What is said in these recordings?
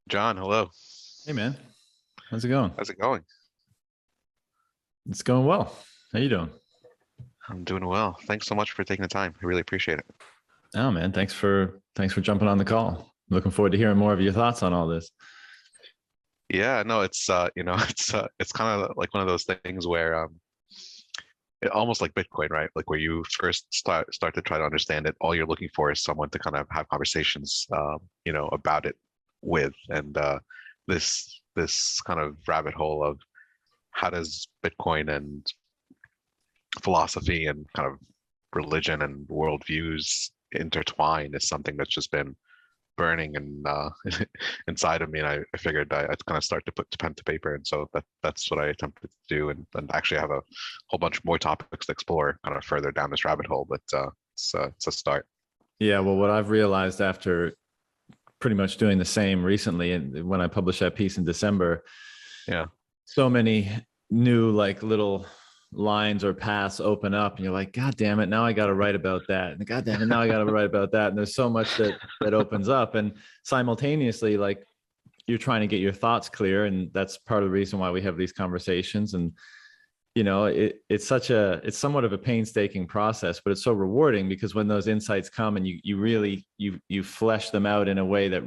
John, hello. Hey man, how's it going? How's it going? It's going well. How you doing? I'm doing well. Thanks so much for taking the time. I really appreciate it. Oh man, thanks for jumping on the call. Looking forward to hearing more of your thoughts on all this. Yeah, no, it's kind of like one of those things where almost like Bitcoin, right? Like where you first start to try to understand it, all you're looking for is someone to kind of have conversations about it with. And this kind of rabbit hole of how does Bitcoin and philosophy and kind of religion and worldviews intertwine is something that's just been burning and inside of me, and I figured I'd kind of start to put pen to paper, and so that's what I attempted to do, and actually have a whole bunch more topics to explore kind of further down this rabbit hole, but it's a start. Yeah, well, what I've realized after pretty much doing the same recently, and when I published that piece in December, Yeah, so many new like little lines or paths open up, and you're like, God damn it, now I got to write about that, and God damn it, now I got to write about that, and there's so much that opens up, and simultaneously, like you're trying to get your thoughts clear, and that's part of the reason why we have these conversations. And it's somewhat of a painstaking process, but it's so rewarding because when those insights come and you really you flesh them out in a way that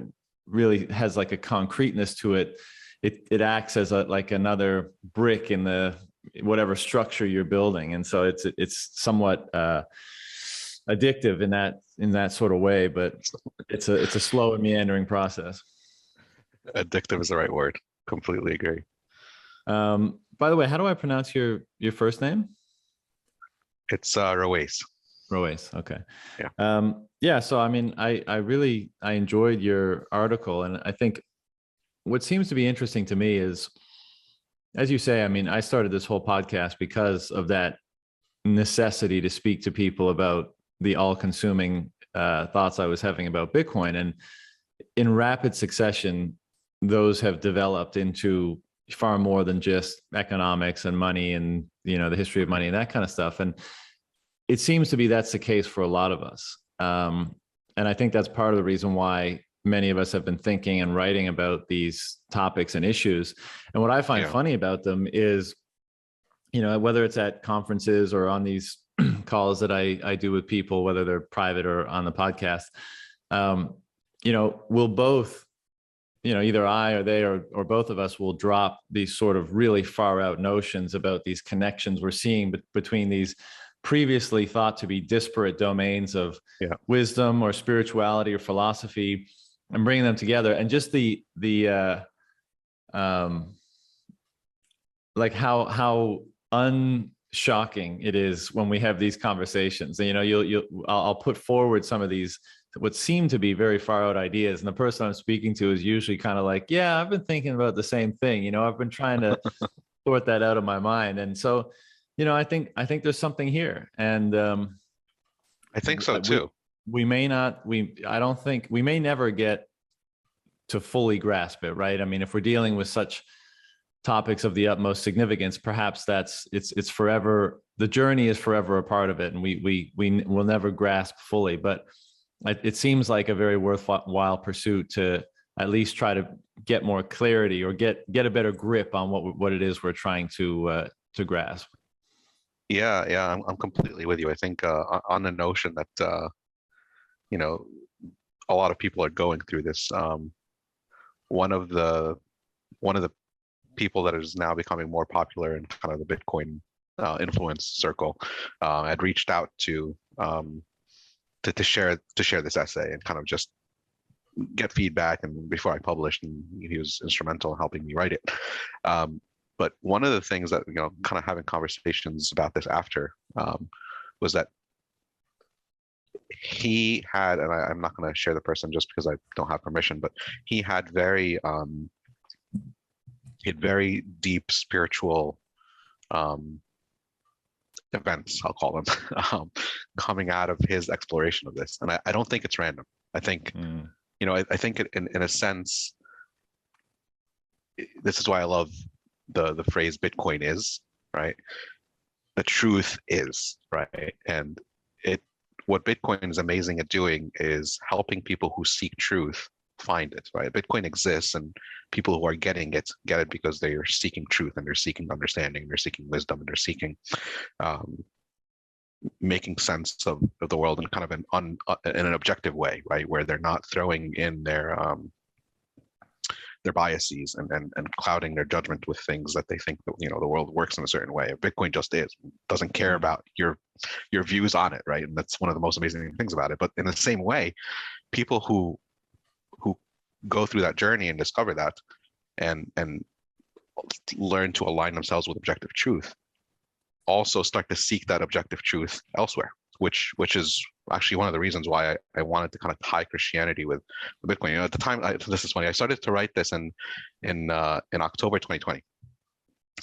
really has like a concreteness to it, it acts as a like another brick in the whatever structure you're building. And so it's somewhat addictive in that sort of way, but it's a slow and meandering process. addictive is the right word. Completely agree. By the way, how do I pronounce your first name? It's Rowais. Rowais. Okay. Yeah, Yeah. So I mean, I enjoyed your article, and I think what seems to be interesting to me is, as you say, I mean, I started this whole podcast because of that necessity to speak to people about the all-consuming thoughts I was having about Bitcoin, and in rapid succession, those have developed into far more than just economics and money and the history of money and that kind of stuff. And it seems to be that's the case for a lot of us. And I think that's part of the reason why many of us have been thinking and writing about these topics and issues. And what I find yeah, funny about them is, whether it's at conferences or on these calls that I do with people, whether they're private or on the podcast, we'll both, either I or they or both of us will drop these sort of really far out notions about these connections we're seeing between these previously thought to be disparate domains of yeah, wisdom or spirituality or philosophy, and bringing them together. And just the um like how unshocking it is when we have these conversations. And I'll put forward some of these what seem to be very far out ideas, and the person I'm speaking to is usually kind of like, yeah, I've been thinking about the same thing. I've been trying to sort that out of my mind. And so I think there's something here. And I think so we too. we may not we I don't think we may never get to fully grasp it, right? I mean, if we're dealing with such topics of the utmost significance, perhaps it's forever, the journey is forever a part of it, and we will never grasp fully. But it seems like a very worthwhile pursuit to at least try to get more clarity or get a better grip on what it is we're trying to grasp. Yeah, yeah, I'm completely with you. I think on the notion that you know a lot of people are going through this. One of the one of the people that is now becoming more popular in kind of the Bitcoin influence circle had reached out to share this essay and kind of just get feedback. And before I published, and he was instrumental in helping me write it. But one of the things that kind of having conversations about this after was that he had, and I'm not going to share the person just because I don't have permission, but he had very deep spiritual um, events, I'll call them, coming out of his exploration of this. And I don't think it's random. I think, Mm. I think in a sense, this is why I love the phrase Bitcoin is, right? The truth is, right? And it what Bitcoin is amazing at doing is helping people who seek truth find it, right? Bitcoin exists, and people who are getting it get it because they are seeking truth, and they're seeking understanding, they're seeking wisdom, and they're seeking um, making sense of the world in kind of in an objective way, right? Where they're not throwing in their biases and clouding their judgment with things that they think that, the world works in a certain way. Bitcoin just doesn't care about your views on it, right? And that's one of the most amazing things about it. But in the same way, people who go through that journey and discover that and learn to align themselves with objective truth also start to seek that objective truth elsewhere, which is actually one of the reasons why I wanted to kind of tie Christianity with Bitcoin. At the time, this is funny. I started to write this in October 2020,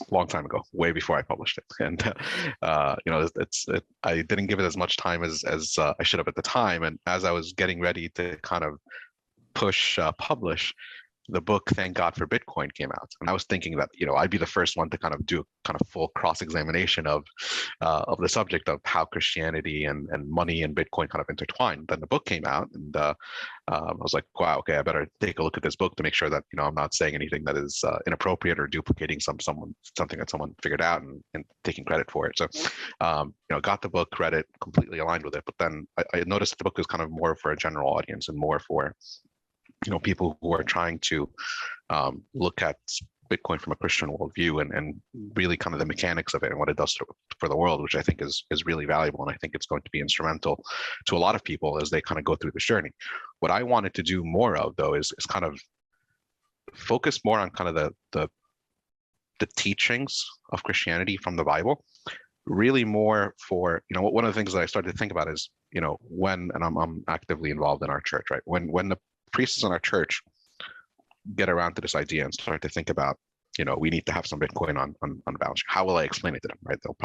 a long time ago, way before I published it. And I didn't give it as much time as I should have at the time. And as I was getting ready to kind of push publish, the book Thank God for Bitcoin came out, and I was thinking that I'd be the first one to kind of do kind of full cross-examination of the subject of how Christianity and money and Bitcoin kind of intertwined. Then the book came out, and I was like, wow, okay, I better take a look at this book to make sure that I'm not saying anything that is inappropriate or duplicating something that someone figured out and taking credit for it. So got the book, read it, completely aligned with it, but then I noticed that the book was kind of more for a general audience and more for people who are trying to look at Bitcoin from a Christian worldview and really kind of the mechanics of it and what it does for the world, which I think is really valuable. And I think it's going to be instrumental to a lot of people as they kind of go through this journey. What I wanted to do more of, though, is kind of focus more on kind of the teachings of Christianity from the Bible, really more for, one of the things that I started to think about is, when, and I'm actively involved in our church, right? When the priests in our church get around to this idea and start to think about, we need to have some Bitcoin on the balance sheet. How will I explain it to them, right? They'll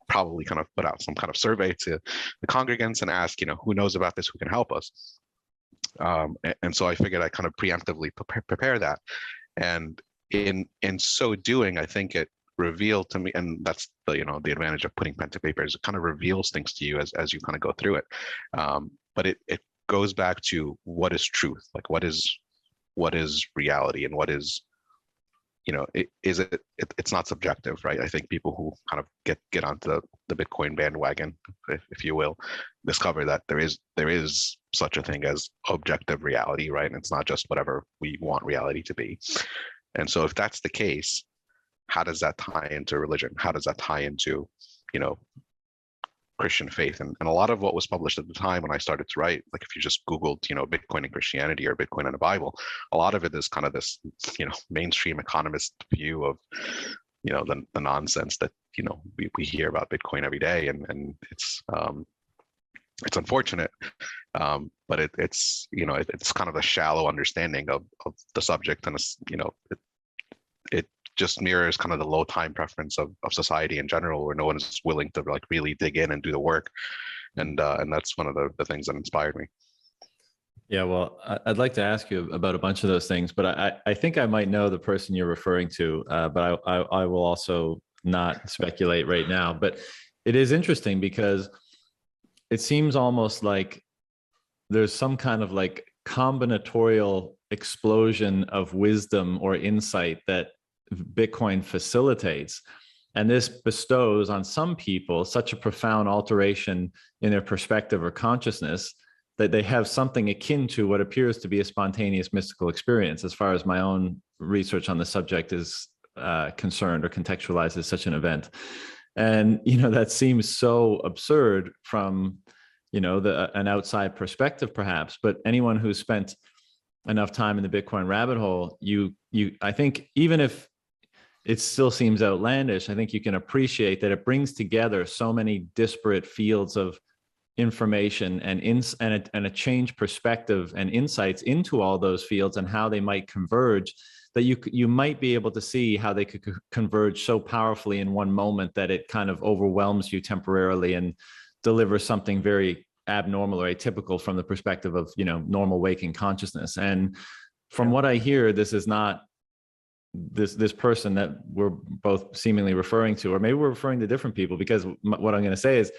probably kind of put out some kind of survey to the congregants and ask, who knows about this, who can help us. And so I figured I kind of preemptively prepare that. And in so doing, I think it revealed to me, and that's the advantage of putting pen to paper, is it kind of reveals things to you as you kind of go through it. But it goes back to what is truth, like what is reality, and what is, it's not subjective, right? I think people who kind of get onto the Bitcoin bandwagon, if you will, discover that there is such a thing as objective reality, right? And it's not just whatever we want reality to be. And so if that's the case, how does that tie into religion? How does that tie into, Christian faith? And a lot of what was published at the time when I started to write, like if you just Googled, Bitcoin and Christianity or Bitcoin and the Bible, a lot of it is kind of this, mainstream economist view of, the nonsense that, we hear about Bitcoin every day. And it's unfortunate, but it's kind of a shallow understanding of the subject. And it's, it just mirrors kind of the low time preference of society in general, where no one is willing to like really dig in and do the work. And that's one of the things that inspired me. Yeah, well, I'd like to ask you about a bunch of those things, but I think I might know the person you're referring to, but I will also not speculate right now. But it is interesting because it seems almost like there's some kind of like combinatorial explosion of wisdom or insight that Bitcoin facilitates. And this bestows on some people such a profound alteration in their perspective or consciousness that they have something akin to what appears to be a spontaneous mystical experience, as far as my own research on the subject is concerned or contextualizes such an event. And, that seems so absurd from, an outside perspective, perhaps, but anyone who's spent enough time in the Bitcoin rabbit hole, I think even if it still seems outlandish, I think you can appreciate that it brings together so many disparate fields of information and a changed perspective and insights into all those fields and how they might converge, that you might be able to see how they could converge so powerfully in one moment that it kind of overwhelms you temporarily and delivers something very abnormal or atypical from the perspective of normal waking consciousness. And from what I hear, this is not this person that we're both seemingly referring to, or maybe we're referring to different people, because what I'm going to say is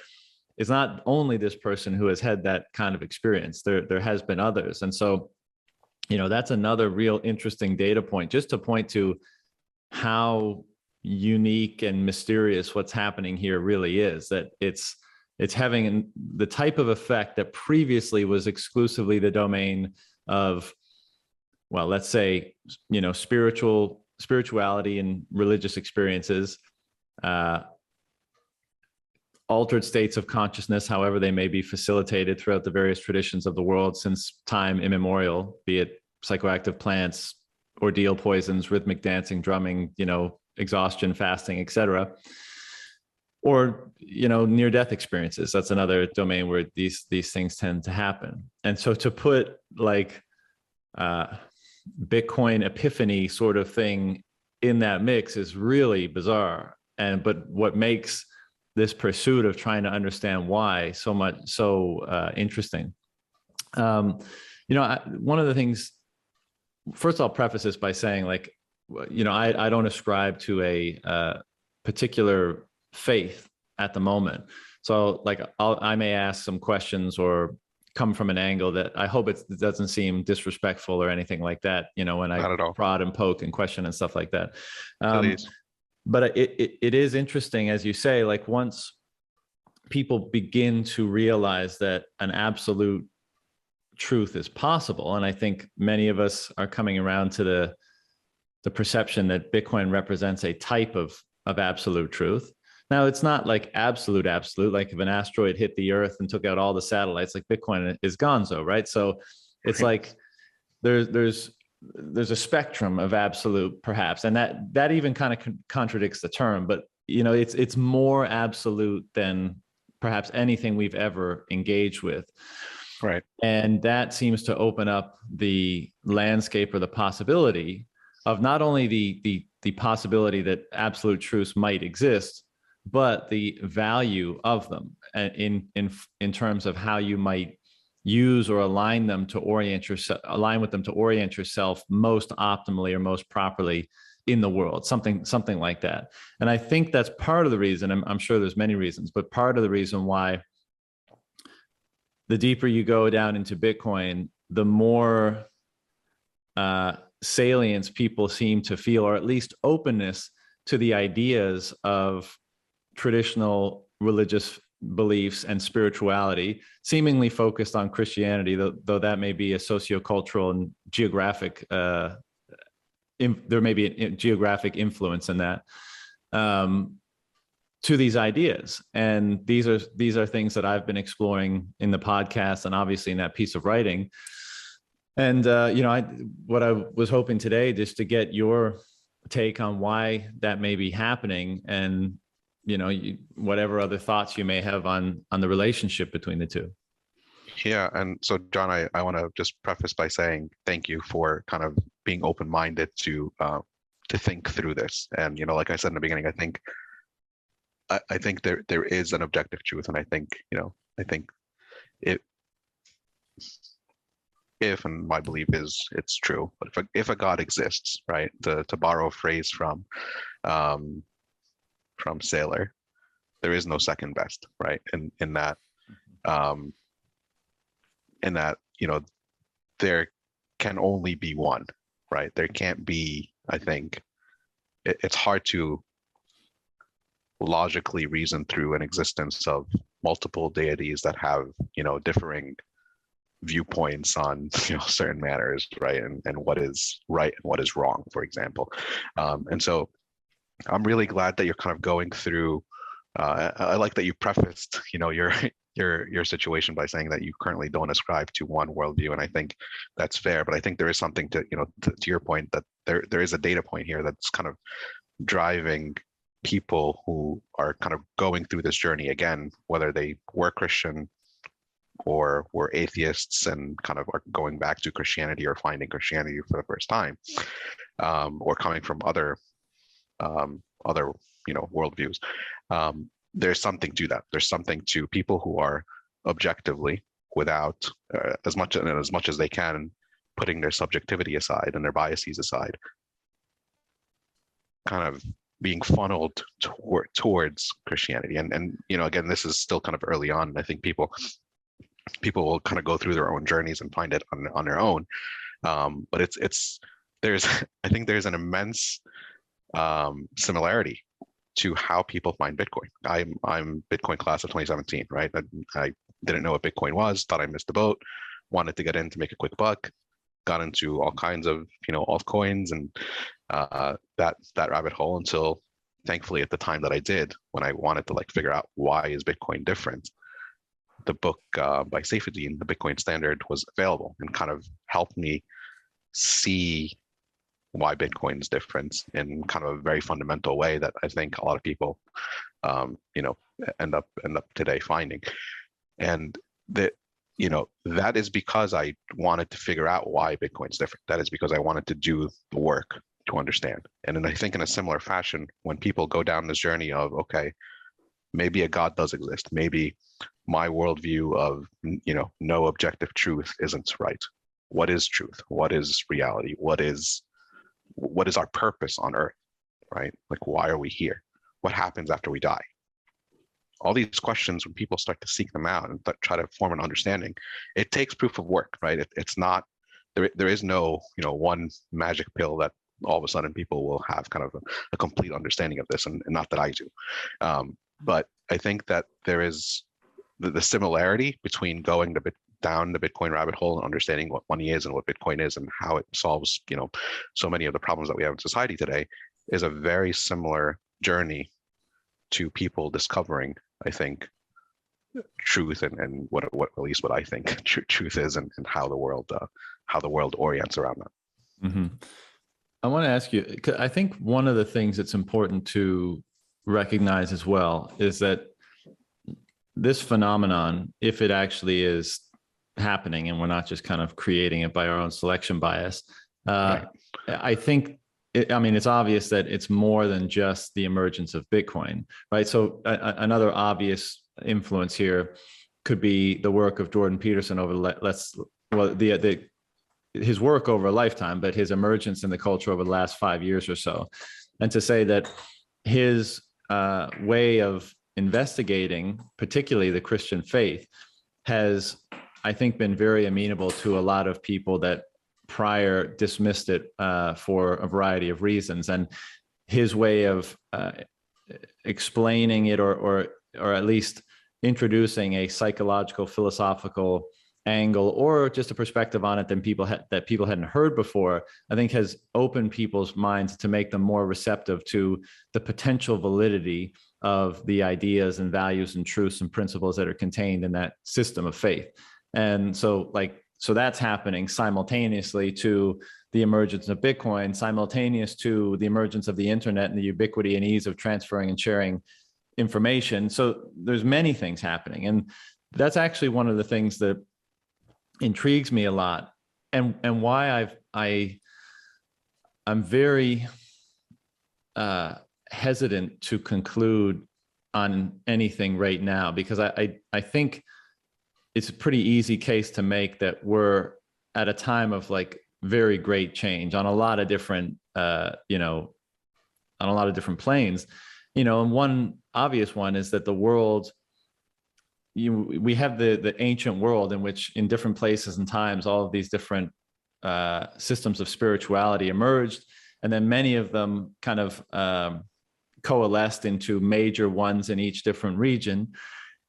it's not only this person who has had that kind of experience. There has been others. And so that's another real interesting data point, just to point to how unique and mysterious what's happening here really is, that it's having the type of effect that previously was exclusively the domain of, well, let's say, spirituality and religious experiences, altered states of consciousness, however they may be facilitated throughout the various traditions of the world since time immemorial, be it psychoactive plants, ordeal poisons, rhythmic dancing, drumming, exhaustion, fasting, etc. Or, near-death experiences. That's another domain where these things tend to happen. And so to put like Bitcoin epiphany sort of thing in that mix is really bizarre. But what makes this pursuit of trying to understand why so interesting. One of the things, first I'll preface this by saying, like, I don't ascribe to a particular faith at the moment. So like I may ask some questions or come from an angle that I hope it doesn't seem disrespectful or anything like that, when I prod and poke and question and stuff like that. But it is interesting, as you say, like once people begin to realize that an absolute truth is possible, and I think many of us are coming around to the perception that Bitcoin represents a type of absolute truth. Now, it's not like absolute, like if an asteroid hit the Earth and took out all the satellites, like Bitcoin is gonzo, right? So it's like there's a spectrum of absolute, perhaps, and that even kind of contradicts the term, but it's more absolute than perhaps anything we've ever engaged with, right? And that seems to open up the landscape or the possibility of not only the possibility that absolute truths might exist, but the value of them in terms of how you might use or align with them to orient yourself most optimally or most properly in the world, something like that. And I think that's part of the reason, I'm sure there's many reasons, but part of the reason why the deeper you go down into Bitcoin, the more salience people seem to feel, or at least openness to the ideas of traditional religious beliefs and spirituality, seemingly focused on Christianity, though that may be a sociocultural and geographic, there may be a geographic influence in that, to these ideas. And these are things that I've been exploring in the podcast and obviously in that piece of writing. And, what I was hoping today, just to get your take on why that may be happening, and whatever other thoughts you may have on the relationship between the two. Yeah. And so, John, I want to just preface by saying thank you for kind of being open-minded to think through this. And, like I said in the beginning, I think there is an objective truth. And I think if and my belief is it's true, but if a God exists, right, to borrow a phrase from Sailor, there is no second best, right? In that there can only be one, right? There can't be, I think it's hard to logically reason through an existence of multiple deities that have, differing viewpoints on, certain matters, right? And what is right and what is wrong, for example. And so I'm really glad that you're kind of going through, I like that you prefaced, your situation by saying that you currently don't ascribe to one worldview. And I think that's fair, but I think there is something to your point, that there is a data point here that's kind of driving people who are kind of going through this journey again, whether they were Christian or were atheists and kind of are going back to Christianity or finding Christianity for the first time, or coming from other worldviews. There's something to that. There's something to people who are objectively, without as much as they can, putting their subjectivity aside and their biases aside, kind of being funneled towards Christianity. And again, this is still kind of early on. I think people will kind of go through their own journeys and find it on their own. But there's I think there's an immense similarity to how people find Bitcoin. I'm Bitcoin class of 2017, right? I didn't know what Bitcoin was, thought I missed the boat, wanted to get in to make a quick buck, got into all kinds of altcoins and that rabbit hole until thankfully at the time that I did, when I wanted to like figure out why is Bitcoin different, the book by Saifedean, The Bitcoin Standard, was available and kind of helped me see why Bitcoin is different in kind of a very fundamental way that I think a lot of people, end up today finding. And that, that is because I wanted to figure out why Bitcoin's different. That is because I wanted to do the work to understand. And then I think in a similar fashion, when people go down this journey of, okay, maybe a God does exist, maybe my worldview of, no objective truth isn't right. What is truth? What is reality? What is our purpose on earth, right? Like, why are we here? What happens after we die? All these questions, when people start to seek them out and try to form an understanding, it takes proof of work, right? It's not, there is no, one magic pill that all of a sudden people will have kind of a complete understanding of this, and not that I do. But I think that there is the similarity between going down the Bitcoin rabbit hole and understanding what money is and what Bitcoin is and how it solves, so many of the problems that we have in society today, is a very similar journey to people discovering, I think, truth and what at least what I think truth is, and how the world orients around that. Mm-hmm. I want to ask you, 'cause I think one of the things that's important to recognize as well is that this phenomenon, if it actually is happening and we're not just kind of creating it by our own selection bias, Right. I think, it's obvious that it's more than just the emergence of Bitcoin, right? So another obvious influence here could be the work of Jordan Peterson over his work over a lifetime, but his emergence in the culture over the last 5 years or so. And to say that his way of investigating, particularly the Christian faith, has, I think, been very amenable to a lot of people that prior dismissed it for a variety of reasons. And his way of explaining it, or at least introducing a psychological, philosophical angle, or just a perspective on it that people hadn't heard before, I think has opened people's minds to make them more receptive to the potential validity of the ideas and values and truths and principles that are contained in that system of faith. And so that's happening simultaneously to the emergence of Bitcoin, simultaneous to the emergence of the internet and the ubiquity and ease of transferring and sharing information. So there's many things happening. And that's actually one of the things that intrigues me a lot, and why I'm very hesitant to conclude on anything right now, because I think it's a pretty easy case to make that we're at a time of like very great change on a lot of different on a lot of different planes, and one obvious one is that the world, we have the ancient world in which, in different places and times, all of these different systems of spirituality emerged, and then many of them kind of coalesced into major ones in each different region.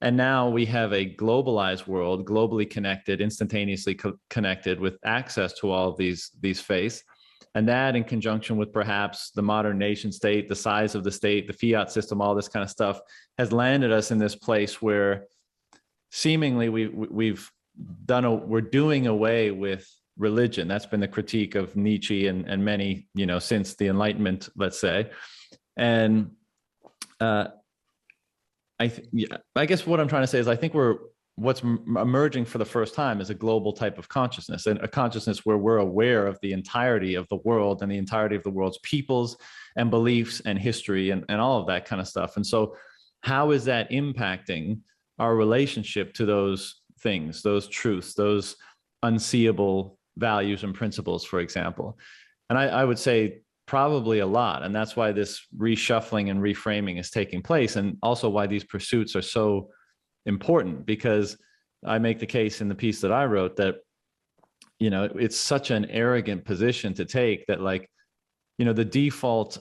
And now we have a globalized world, globally connected, instantaneously connected, with access to all of these faiths. And that, in conjunction with perhaps the modern nation state, the size of the state, the fiat system, all this kind of stuff, has landed us in this place where seemingly we're doing away with religion. That's been the critique of Nietzsche and many, since the Enlightenment, let's say. And I guess what I'm trying to say is, I think what's emerging for the first time is a global type of consciousness, and a consciousness where we're aware of the entirety of the world and the entirety of the world's peoples and beliefs and history and all of that kind of stuff. And so how is that impacting our relationship to those things, those truths, those unseeable values and principles, for example? And I would say probably a lot. And that's why this reshuffling and reframing is taking place, and also why these pursuits are so important, because I make the case in the piece that I wrote that it's such an arrogant position to take that, like, the default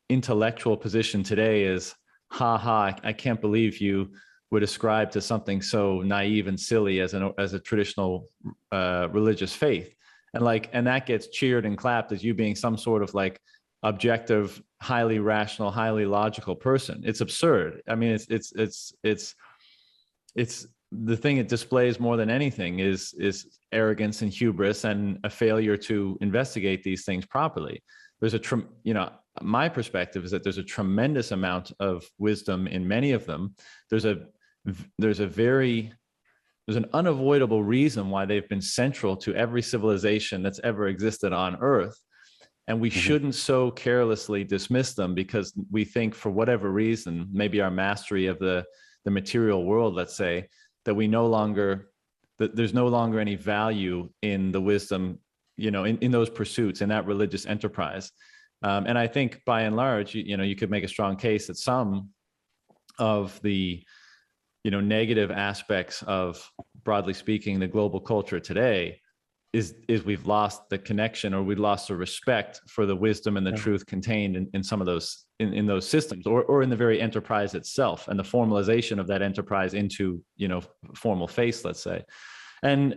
intellectual position today is, ha ha, I can't believe you would ascribe to something so naive and silly as a traditional religious faith. And that gets cheered and clapped as you being some sort of like objective, highly rational, highly logical person. It's absurd. I mean, it's the thing it displays more than anything is arrogance and hubris and a failure to investigate these things properly. There's my perspective is that there's a tremendous amount of wisdom in many of them. There's an unavoidable reason why they've been central to every civilization that's ever existed on Earth. And we shouldn't so carelessly dismiss them because we think, for whatever reason, maybe our mastery of the material world, let's say, that there's no longer any value in the wisdom, in those pursuits, in that religious enterprise. And I think by and large, you could make a strong case that some of the, negative aspects of, broadly speaking, the global culture today is we've lost the connection, or we've lost the respect for the wisdom and the truth contained in some of those, in those systems, or in the very enterprise itself, and the formalization of that enterprise into, formal face, let's say. And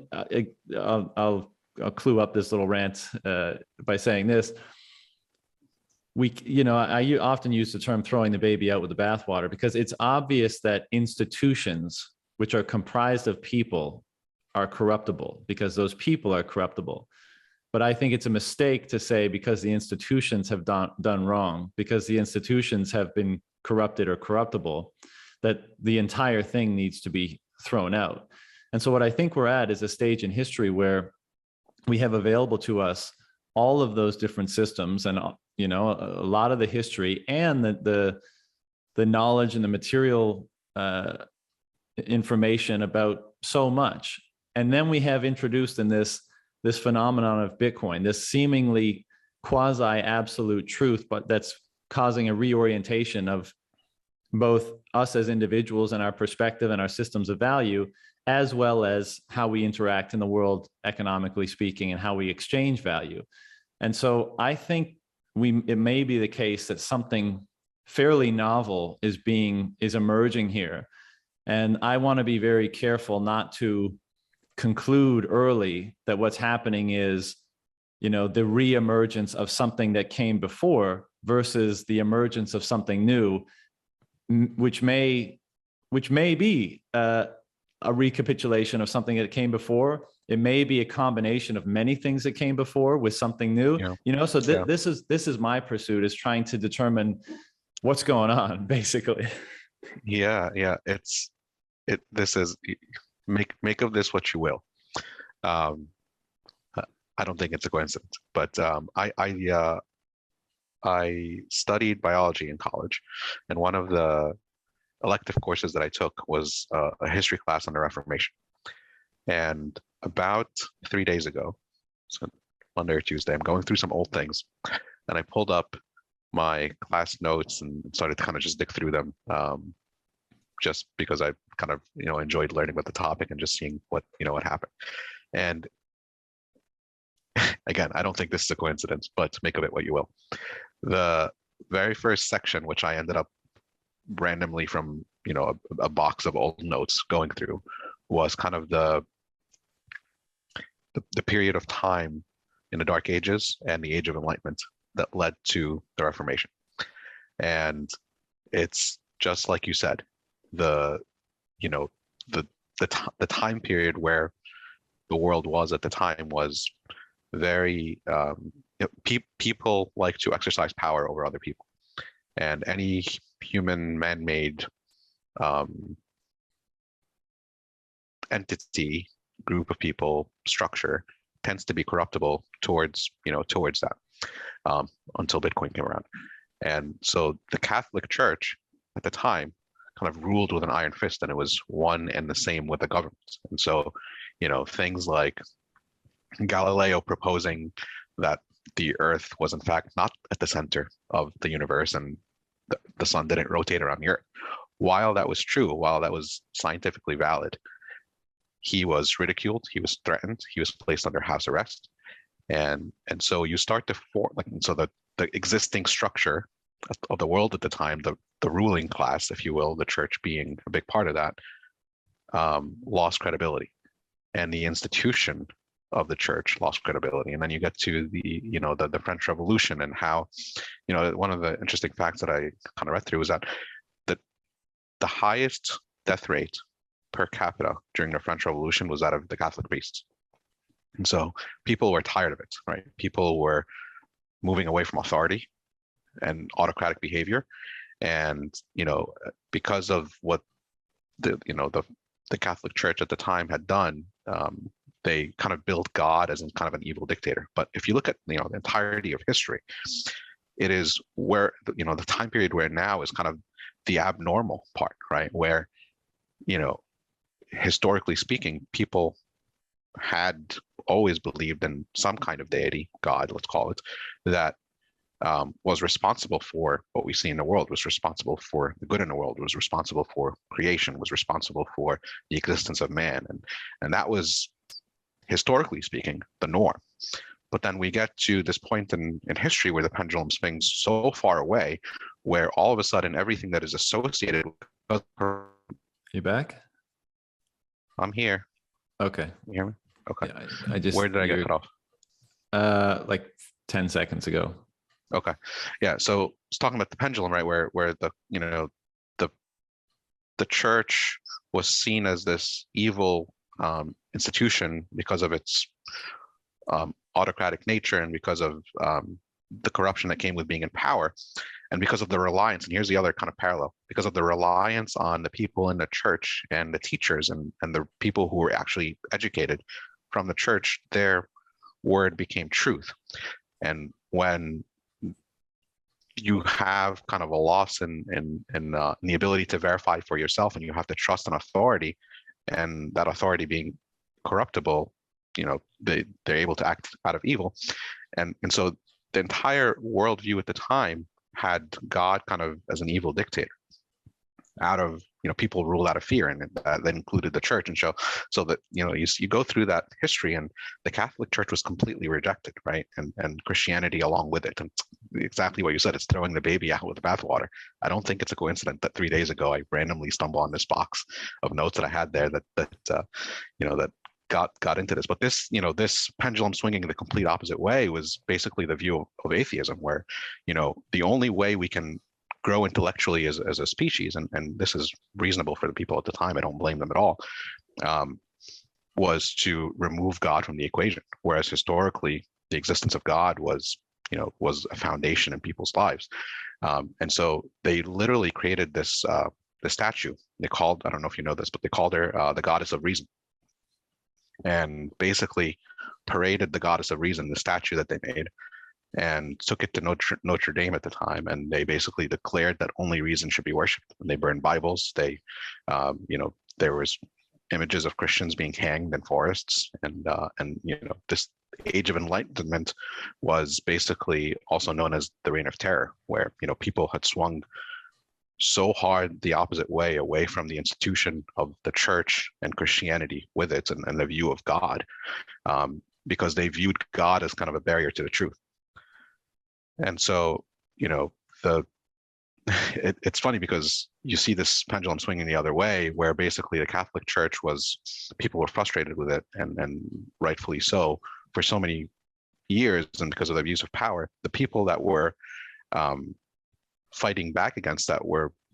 I'll clue up this little rant by saying this. I often use the term throwing the baby out with the bathwater, because it's obvious that institutions which are comprised of people are corruptible, because those people are corruptible. But I think it's a mistake to say because the institutions have done wrong, because the institutions have been corrupted or corruptible, that the entire thing needs to be thrown out. And so what I think we're at is a stage in history where we have available to us all of those different systems, and a lot of the history and the knowledge and the material information about so much. And then we have introduced in this phenomenon of Bitcoin, this seemingly quasi-absolute truth, but that's causing a reorientation of both us as individuals and our perspective and our systems of value, as well as how we interact in the world, economically speaking, and how we exchange value. And so I think it may be the case that something fairly novel is emerging here. And I want to be very careful not to conclude early that what's happening is, the reemergence of something that came before versus the emergence of something new, which may be a recapitulation of something that came before. It may be a combination of many things that came before with something new. So this is my pursuit, is trying to determine what's going on, basically. Yeah. This is, make of this what you will. I don't think it's a coincidence, but I studied biology in college, and one of the elective courses that I took was a history class on the Reformation. And about 3 days ago, so Monday or Tuesday, I'm going through some old things, and I pulled up my class notes and started to kind of just dig through them, just because I kind of enjoyed learning about the topic and just seeing what happened. And again, I don't think this is a coincidence, but make of it what you will. The very first section, which I ended up randomly from a box of old notes going through, was kind of the period of time in the Dark Ages and the Age of Enlightenment that led to the Reformation. And it's just like you said, the time period where the world was at the time was very people like to exercise power over other people, and any human man-made entity, group of people, structure tends to be corruptible towards that, until Bitcoin came around. And so the Catholic Church at the time kind of ruled with an iron fist, and it was one and the same with the government. And so things like Galileo proposing that the Earth was in fact not at the center of the universe and the sun didn't rotate around the Earth. While that was true, while that was scientifically valid, he was ridiculed, he was threatened, he was placed under house arrest. And so you start to form, like, so the existing structure of the world at the time, the ruling class, if you will, the church being a big part of that, lost credibility, and the institution of the church lost credibility. And then you get to the French Revolution, and how, one of the interesting facts that I kind of read through is that the highest death rate per capita during the French Revolution was that of the Catholic priests. And so people were tired of it, right? People were moving away from authority and autocratic behavior. And, because of what the Catholic Church at the time had done, they kind of built God as in kind of an evil dictator. But if you look at, the entirety of history, it is where, the time period where now is kind of the abnormal part, right? Where, historically speaking, people had always believed in some kind of deity, God, let's call it, that was responsible for what we see in the world, was responsible for the good in the world, was responsible for creation, was responsible for the existence of man. And that was, historically speaking, the norm. But then we get to this point in history where the pendulum swings so far away, where all of a sudden everything that is associated with... You back? I'm here. Okay. You hear me? Okay. Yeah, I just... Where did I get cut off? Like 10 seconds ago. Okay. Yeah. So it's talking about the pendulum, right? Where the church was seen as this evil institution because of its autocratic nature, and because of the corruption that came with being in power, and because of the reliance. And here's the other kind of parallel: because of the reliance on the people in the church and the teachers and the people who were actually educated from the church, their word became truth. And when you have kind of a loss in the ability to verify for yourself, and you have to trust an authority, and that authority being corruptible, they're able to act out of evil. And so the entire worldview at the time had God kind of as an evil dictator, out of, people ruled out of fear, and that included the church. And so that, you go through that history, and the Catholic Church was completely rejected, right? And Christianity along with it. And exactly what you said, it's throwing the baby out with the bathwater. I don't think it's a coincidence that 3 days ago I randomly stumbled on this box of notes that I had there that got into this. But this, this pendulum swinging the complete opposite way was basically the view of atheism, where, the only way we can grow intellectually as a species, and this is reasonable for the people at the time, I don't blame them at all, was to remove God from the equation. Whereas historically, the existence of God was a foundation in people's lives. And so they literally created this the statue. They called, I don't know if you know this, but they called her the goddess of reason, and basically paraded the goddess of reason, the statue that they made, and took it to Notre Dame at the time, and they basically declared that only reason should be worshipped. And they burned Bibles. They, there was images of Christians being hanged in forests, and this age of enlightenment was basically also known as the Reign of Terror, where people had swung so hard the opposite way, away from the institution of the church and Christianity with it, and the view of God, because they viewed God as kind of a barrier to the truth. And so, it's funny because you see this pendulum swinging the other way, where basically the Catholic Church people were frustrated with it, and rightfully so, for so many years, and because of the abuse of power, the people that were fighting back against that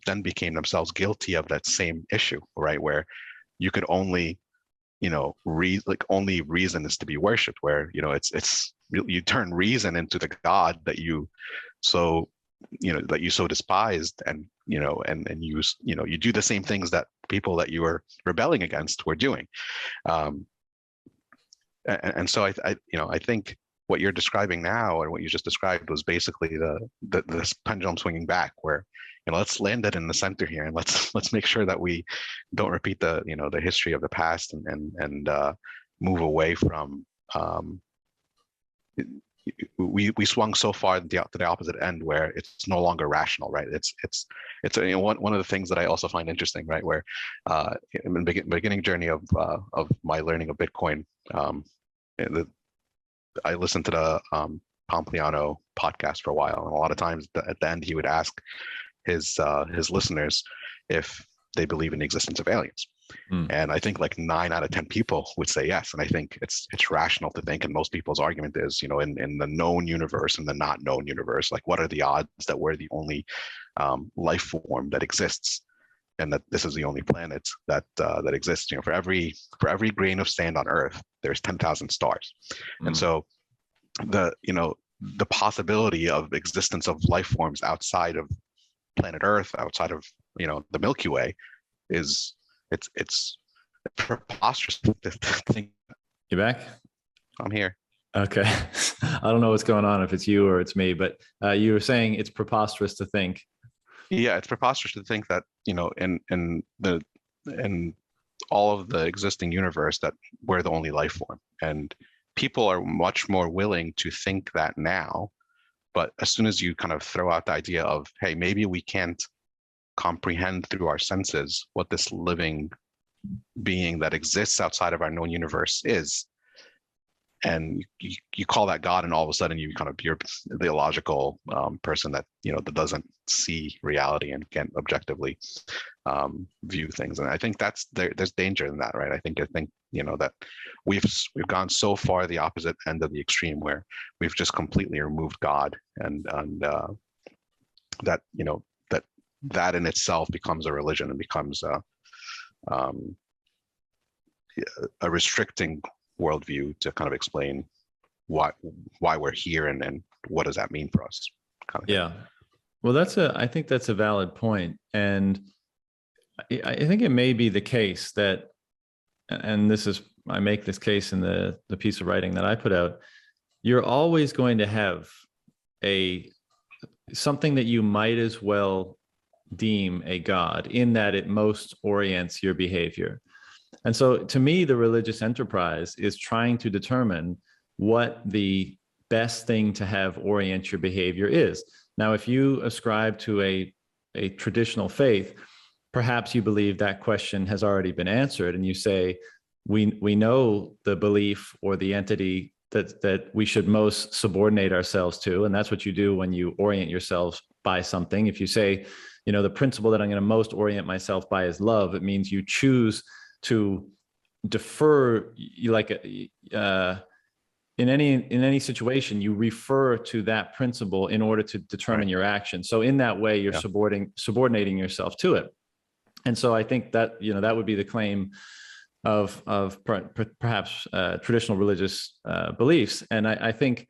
then became themselves guilty of that same issue, right? Where you could only, only reason is to be worshipped, where, it's you turn reason into the God that you so despised, and you do the same things that people that you were rebelling against were doing. And so I think what you're describing now, and what you just described, was basically this pendulum swinging back, where let's land it in the center here, and let's make sure that we don't repeat the history of the past, and move away from we swung so far to the opposite end where it's no longer rational, right? It's one of the things that I also find interesting, right? Where in the beginning journey of my learning of Bitcoin, I listened to the Pompliano podcast for a while, and a lot of times at the end he would ask his listeners if they believe in the existence of aliens. And I think like 9 out of 10 people would say yes. And I think it's rational to think, and most people's argument is, in the known universe and the not known universe, like what are the odds that we're the only life form that exists, and that this is the only planet that exists. For every grain of sand on Earth, there's 10,000 stars. And so the possibility of existence of life forms outside of planet Earth, outside of the Milky Way, is it's preposterous to think. You back? I'm here. Okay. I don't know what's going on, if it's you or it's me, but you were saying it's preposterous to think. Yeah, it's preposterous to think that in all of the existing universe that we're the only life form, and people are much more willing to think that now. But as soon as you kind of throw out the idea of, hey, maybe we can't comprehend through our senses what this living being that exists outside of our known universe is, and you call that God, and all of a sudden you're the illogical person that that doesn't see reality and can't objectively view things. And I think there's danger in that, right? I think that we've gone so far the opposite end of the extreme, where we've just completely removed God, and that that in itself becomes a religion and becomes a restricting worldview to kind of explain why we're here and what does that mean for us. Yeah. Well, I think that's a valid point. And I think it may be the case that, and I make this case in the piece of writing that I put out, you're always going to have something that you might as well deem a God, in that it most orients your behavior. And so to me, the religious enterprise is trying to determine what the best thing to have orient your behavior is. Now, if you ascribe to a traditional faith, perhaps you believe that question has already been answered, and you say, we know the belief or the entity that we should most subordinate ourselves to, and that's what you do when you orient yourselves by something. If you say, the principle that I'm going to most orient myself by is love, it means you choose to defer, in any situation, you refer to that principle in order to determine your action. So in that way, you're subordinating yourself to it. And so I think that that would be the claim of perhaps traditional religious beliefs. And I think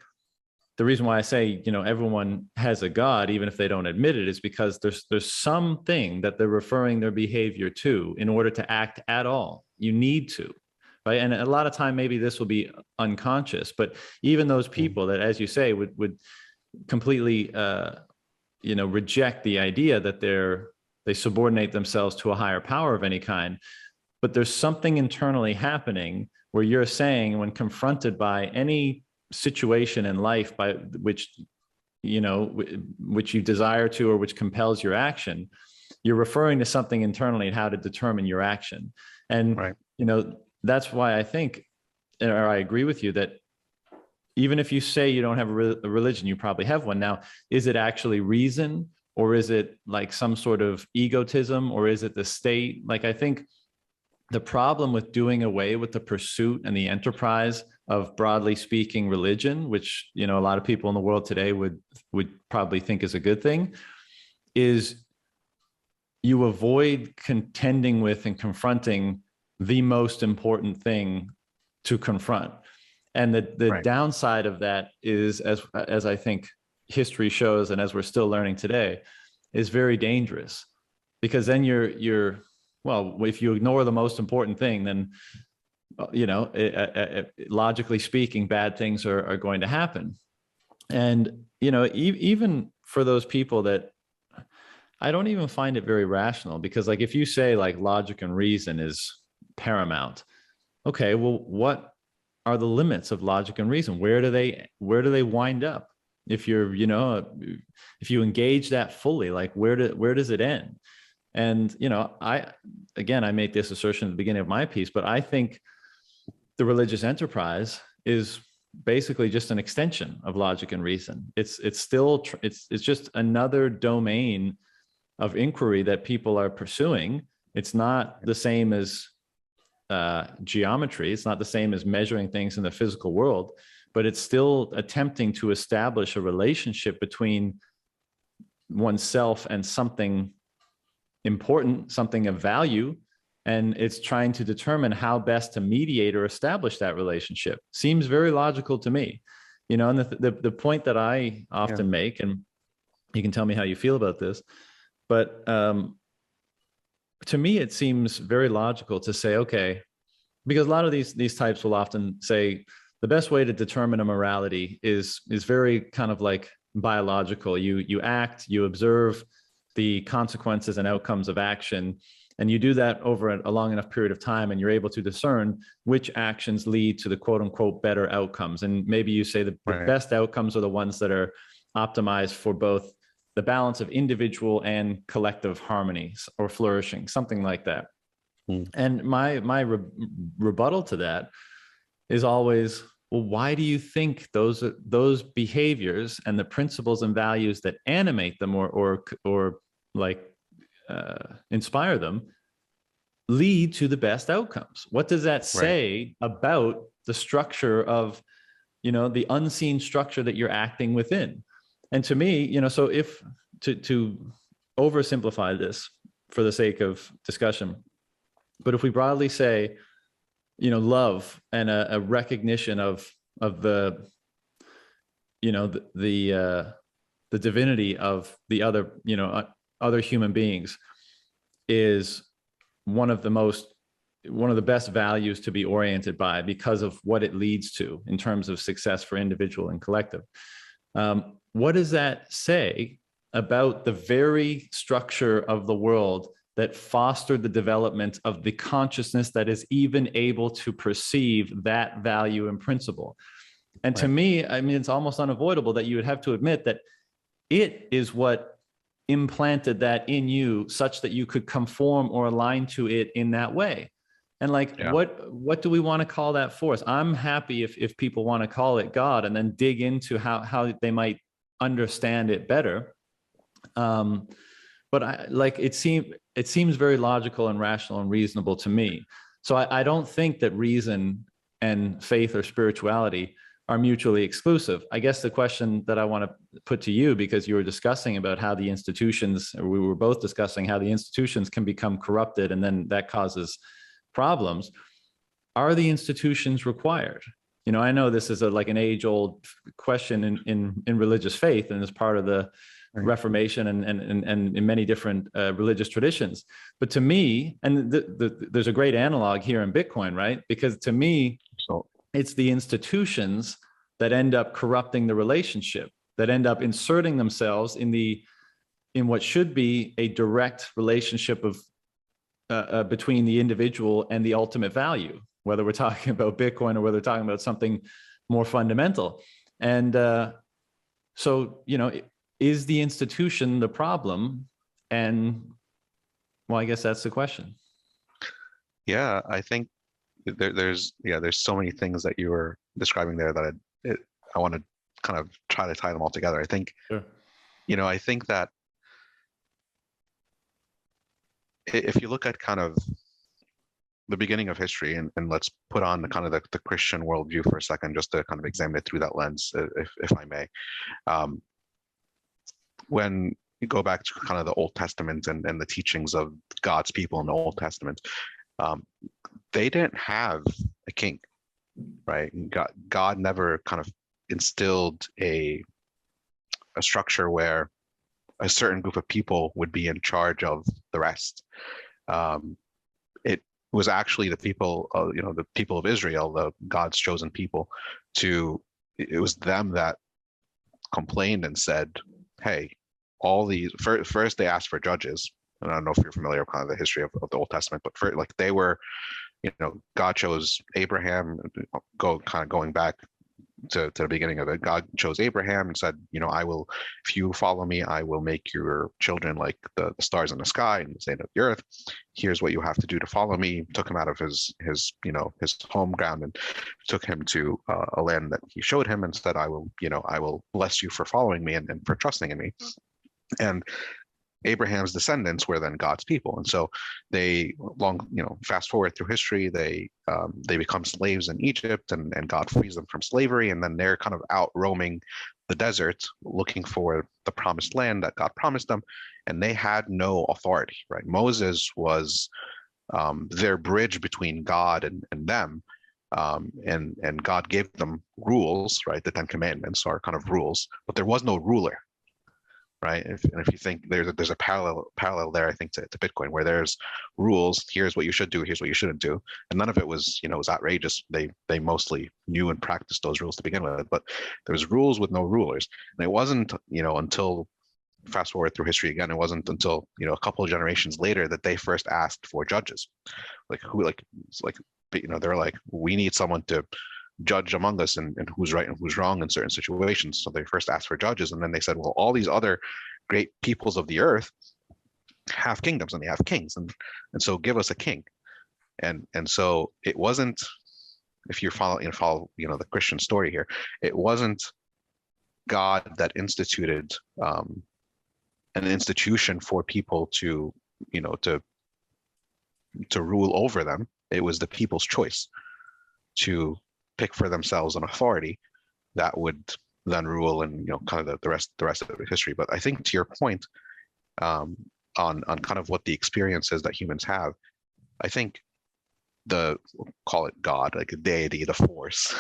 the reason why I say everyone has a God, even if they don't admit it, is because there's something that they're referring their behavior to in order to act at all. You need to, right? And a lot of time, maybe this will be unconscious, but even those people that, as you say, would completely reject the idea that they subordinate themselves to a higher power of any kind. But there's something internally happening where you're saying, when confronted by any situation in life by which you desire to, or which compels your action, you're referring to something internally and how to determine your action. And right. That's why I think, or I agree with you, that even if you say you don't have a religion, you probably have one. Now, is it actually reason, or is it like some sort of egotism, or is it the state? Like, I think the problem with doing away with the pursuit and the enterprise of, broadly speaking, religion, which a lot of people in the world today would probably think is a good thing, is you avoid contending with and confronting the most important thing to confront. And the right. downside of that is, as I think history shows, and as we're still learning today, is very dangerous, because then you're well, if you ignore the most important thing, then logically speaking, bad things are going to happen. And even for those people that, I don't even find it very rational, because like, if you say like logic and reason is paramount, okay, well, what are the limits of logic and reason? Where do they wind up? If you're, if you engage that fully, like where does it end? And, I make this assertion at the beginning of my piece, but I think the religious enterprise is basically just an extension of logic and reason. It's just another domain of inquiry that people are pursuing. It's not the same as geometry. It's not the same as measuring things in the physical world, but it's still attempting to establish a relationship between oneself and something important, something of value. And it's trying to determine how best to mediate or establish that relationship. Seems very logical to me, and the point that I often make, and you can tell me how you feel about this, but to me, it seems very logical to say, okay, because a lot of these types will often say the best way to determine a morality is very kind of like biological. You act, you observe the consequences and outcomes of action, and you do that over a long enough period of time, and you're able to discern which actions lead to the quote unquote better outcomes. And maybe you say the best outcomes are the ones that are optimized for both the balance of individual and collective harmonies or flourishing, something like that. And my rebuttal to that is always, well, why do you think those behaviors and the principles and values that animate them or like inspire them lead to the best outcomes? What does that say about the structure of, the unseen structure that you're acting within? And to me, so if to oversimplify this for the sake of discussion, but if we broadly say, love and a recognition of the, the divinity of the other, other human beings is one of the best values to be oriented by because of what it leads to in terms of success for individual and collective. What does that say about the very structure of the world that fostered the development of the consciousness that is even able to perceive that value and principle? And to me, it's almost unavoidable that you would have to admit that it is what implanted that in you such that you could conform or align to it in that way. And what do we want to call that force? I'm happy if people want to call it God and then dig into how they might understand it better. But it seems very logical and rational and reasonable to me. So I don't think that reason and faith or spirituality are mutually exclusive. I guess the question that I want to put to you, because you were discussing about how the institutions, or we were both discussing how the institutions can become corrupted and then that causes problems. Are the institutions required? I know this is like an age-old question in religious faith, and as part of the Reformation and in many different religious traditions. But to me, and there's a great analog here in Bitcoin, right? Because to me, it's the institutions that end up corrupting the relationship, that end up inserting themselves in what should be a direct relationship of between the individual and the ultimate value, whether we're talking about Bitcoin or whether we're talking about something more fundamental. And so, is the institution the problem? And well, I guess that's the question. Yeah, I think there's so many things that you were describing there that I want to kind of try to tie them all together. I think, sure. I think that if you look at kind of the beginning of history, and let's put on the kind of the Christian worldview for a second, just to kind of examine it through that lens, if I may. When you go back to kind of the Old Testament and the teachings of God's people in the Old Testament, they didn't have a king, right? God never kind of instilled a structure where a certain group of people would be in charge of the rest. It was actually the people, the people of Israel, God's chosen people. It was them that complained and said, "Hey, all these." First, they asked for judges, and I don't know if you're familiar with kind of the history of the Old Testament, but they were God chose Abraham, going back to the beginning of it. God chose Abraham and said, I will, if you follow me, I will make your children like the stars in the sky and the sand of the earth. Here's what you have to do to follow me. Took him out of his home ground and took him to a land that he showed him and said, I will bless you for following me and for trusting in me. And Abraham's descendants were then God's people, and so they fast forward through history, they become slaves in Egypt, and God frees them from slavery, and then they're kind of out roaming the desert looking for the promised land that God promised them, and they had no authority, right? Moses was their bridge between God and them, and God gave them rules, right? The Ten Commandments are kind of rules, but there was no ruler. Right. If you think there's a parallel there, I think to Bitcoin, where there's rules. Here's what you should do. Here's what you shouldn't do. And none of it was, was outrageous. They mostly knew and practiced those rules to begin with. But there was rules with no rulers. And it wasn't, until fast forward through history again, it wasn't until, a couple of generations later that they first asked for judges. They're like, we need someone to judge among us and who's right and who's wrong in certain situations. So they first asked for judges, and then they said, well, all these other great peoples of the earth have kingdoms and they have kings, and so give us a king. And so it wasn't, if you follow the Christian story here, it wasn't God that instituted an institution for people to rule over them. It was the people's choice to pick for themselves an authority that would then rule, and kind of the rest of the history. But I think to your point, on kind of what the experiences that humans have, I think call it God, like a deity, the force,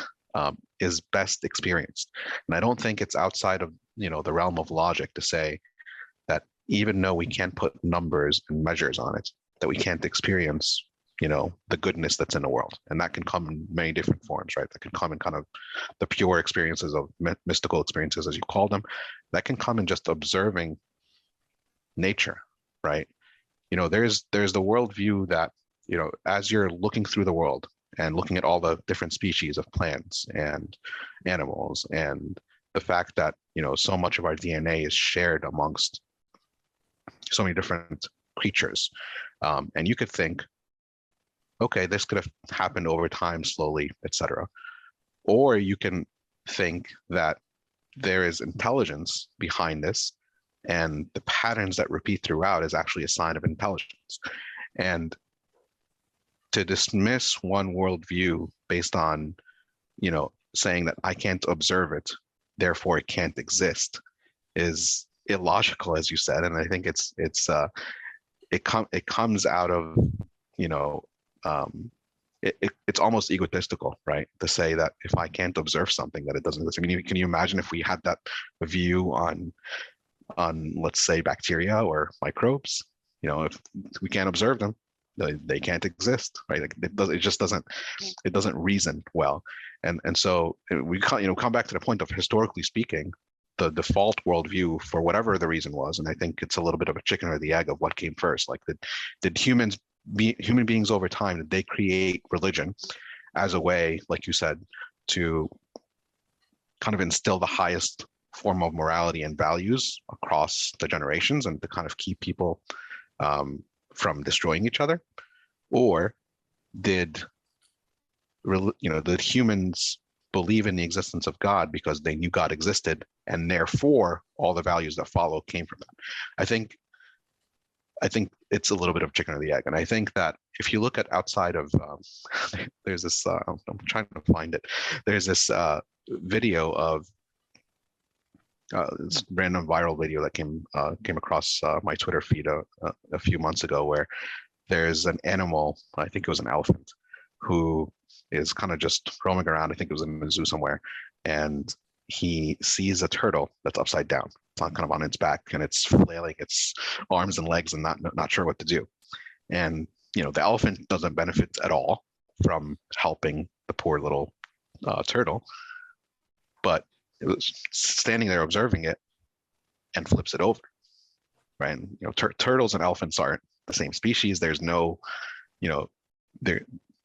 is best experienced. And I don't think it's outside of the realm of logic to say that even though we can't put numbers and measures on it, that we can't experience the goodness that's in the world. And that can come in many different forms, right? That can come in kind of the pure experiences of mystical experiences, as you call them. That can come in just observing nature, right? There's the worldview that, as you're looking through the world and looking at all the different species of plants and animals, and the fact that, so much of our DNA is shared amongst so many different creatures. And you could think, okay, this could have happened over time, slowly, etc. Or you can think that there is intelligence behind this, and the patterns that repeat throughout is actually a sign of intelligence. And to dismiss one worldview based on, saying that I can't observe it, therefore it can't exist, is illogical, as you said. And I think it comes out of, it's almost egotistical, right? To say that if I can't observe something, that it doesn't exist. I mean, can you imagine if we had that view on let's say bacteria or microbes? If we can't observe them, they can't exist, right? Like it doesn't reason well. And so we come back to the point of, historically speaking, the default worldview, for whatever the reason was, and I think it's a little bit of a chicken or the egg of what came first. Like, did human beings over time, did they create religion as a way, like you said, to kind of instill the highest form of morality and values across the generations, and to kind of keep people from destroying each other? Or did humans believe in the existence of God because they knew God existed, and therefore all the values that follow came from that? I think it's a little bit of chicken or the egg. And I think that if you look at outside of, there's this, I'm trying to find it. There's this video of this random viral video that came across my Twitter feed a few months ago, where there's an animal, I think it was an elephant, who is kind of just roaming around. I think it was in a zoo somewhere, and he sees a turtle that's upside down. It's kind of on its back, and it's flailing its arms and legs and not sure what to do. And the elephant doesn't benefit at all from helping the poor little turtle, but it was standing there observing it and flips it over, right? And, turtles and elephants aren't the same species. There's no,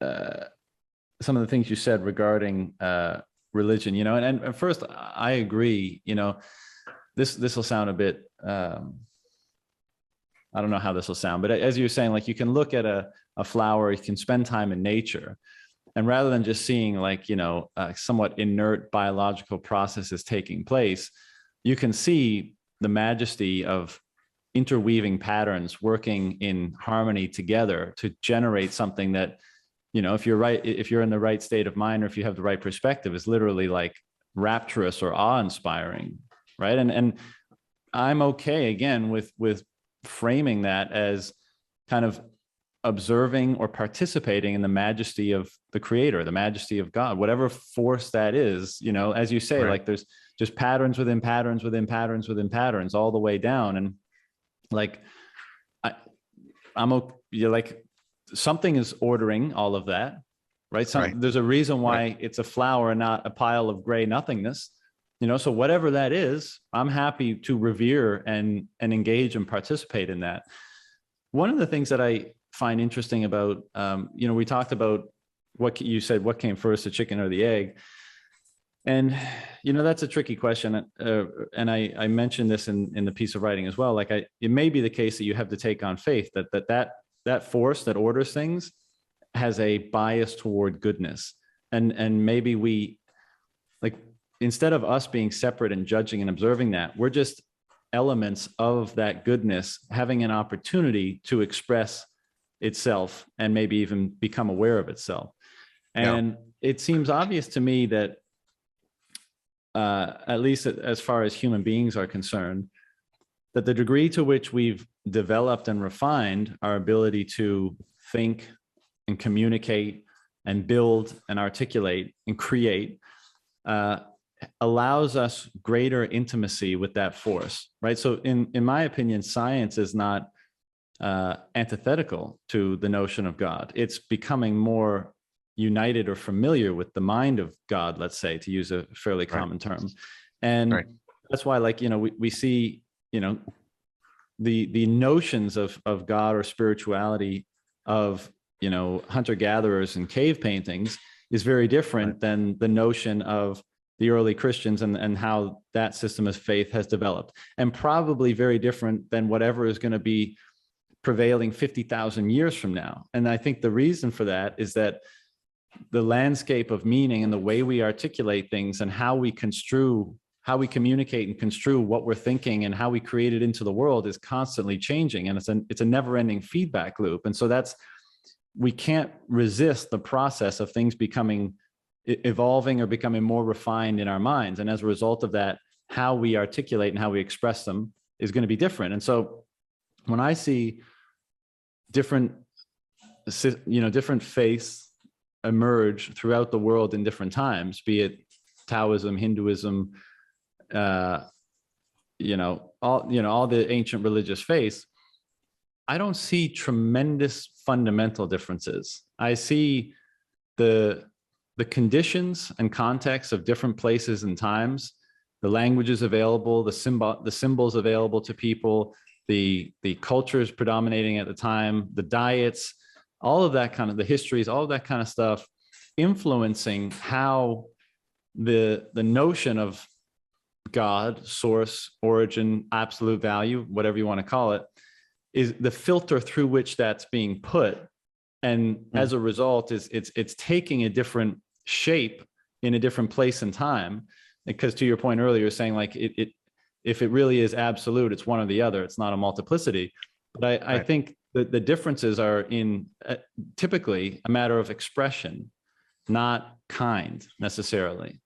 some of the things you said regarding religion, you know, and first I agree, you know, this will sound a bit, I don't know how this will sound, but as you were saying, like you can look at a flower, you can spend time in nature, and rather than just seeing like, you know, somewhat inert biological processes taking place, you can see the majesty of interweaving patterns working in harmony together to generate something that, you know, if you're in the right state of mind, or if you have the right perspective, is literally like rapturous or awe-inspiring, right? And I'm okay again with framing that as kind of observing or participating in the majesty of the creator, the majesty of God, whatever force that is, you know, as you say, Right. like there's just patterns within patterns within patterns within patterns all the way down. And like, you're like, something is ordering all of that, right? Right. There's a reason why Right. it's a flower and not a pile of gray nothingness, you know? So whatever that is, I'm happy to revere and engage and participate in that. One of the things that I find interesting about, you know, we talked about what you said, what came first, the chicken or the egg? And, you know, that's a tricky question. And I mentioned this in the piece of writing as well. Like it may be the case that you have to take on faith that force that orders things has a bias toward goodness. And maybe we, like, instead of us being separate and judging and observing that, we're just elements of that goodness having an opportunity to express itself and maybe even become aware of itself. And it seems obvious to me that at least as far as human beings are concerned, that the degree to which we've developed and refined our ability to think and communicate and build and articulate and create allows us greater intimacy with that force, right? So in my opinion, science is not antithetical to the notion of God. It's becoming more united or familiar with the mind of God, let's say, to use a fairly common term. And that's why, like, you know, we see, you know, the notions of God or spirituality of, you know, hunter-gatherers and cave paintings is very different than the notion of the early Christians and how that system of faith has developed, and probably very different than whatever is going to be prevailing 50,000 years from now. And I think the reason for that is that the landscape of meaning and the way we articulate things and how we communicate and construe what we're thinking and how we create it into the world is constantly changing. And it's a never-ending feedback loop. And so we can't resist the process of things evolving or becoming more refined in our minds. And as a result of that, how we articulate and how we express them is going to be different. And so when I see different faiths emerge throughout the world in different times, be it Taoism, Hinduism, all the ancient religious faiths, I don't see tremendous fundamental differences. I see the conditions and contexts of different places and times, the languages available, the symbols available to people, the cultures predominating at the time, the diets, all of that kind of, the histories, all of that kind of stuff influencing how the notion of God, source, origin, absolute value, whatever you want to call it, is the filter through which that's being put. And as a result, it's taking a different shape in a different place and time. Because to your point earlier, saying like if it really is absolute, it's one or the other. It's not a multiplicity. But I think that the differences are in typically a matter of expression, not kind necessarily.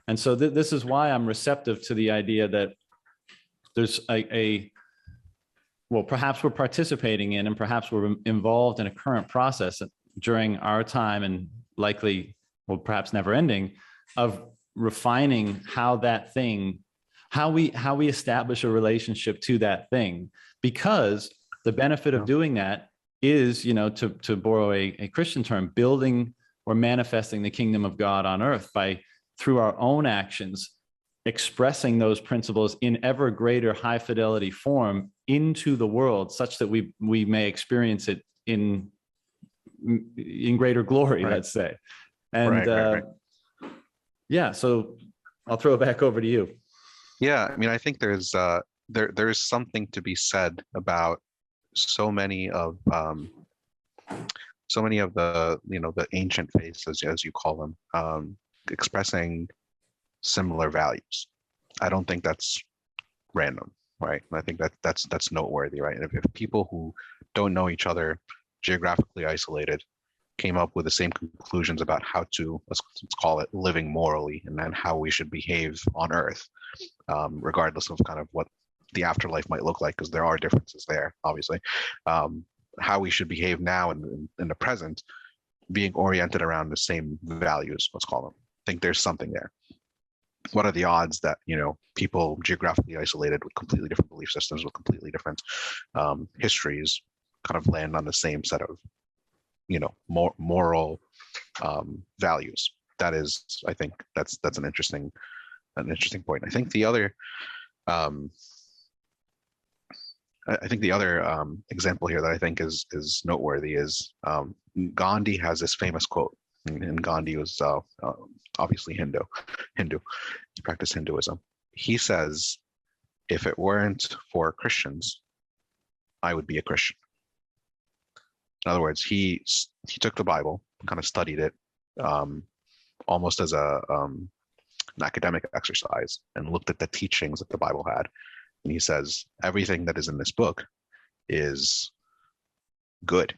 And so this is why I'm receptive to the idea that there's well, perhaps we're participating in, and perhaps we're involved in a current process during our time, and likely, well, perhaps never ending, of refining how we establish a relationship to that thing. Because the benefit of doing that is, to borrow a Christian term, building or manifesting the kingdom of God on earth through our own actions, expressing those principles in ever greater high fidelity form into the world, such that we may experience it in in greater glory, Right. let's say. And Right. yeah, so I'll throw it back over to you. Yeah, I mean, I think there's something to be said about so many of the the ancient faiths, as you call them, expressing similar values. I don't think that's random, right? And I think that's noteworthy, right? And if people who don't know each other, geographically isolated, came up with the same conclusions about how to, let's call it, living morally, and then how we should behave on Earth, regardless of kind of what the afterlife might look like, because there are differences there, obviously. How we should behave now in the present, being oriented around the same values, let's call them. I think there's something there. What are the odds that people geographically isolated with completely different belief systems, with completely different histories, kind of land on the same set of moral values? That is, I think that's an interesting point. I think the other example here that I think is noteworthy is Gandhi has this famous quote, and Gandhi was obviously Hindu. He practiced Hinduism. He says, "If it weren't for Christians, I would be a Christian." In other words, he took the Bible, kind of studied it, almost as an academic exercise, and looked at the teachings that the Bible had. And he says, everything that is in this book is good,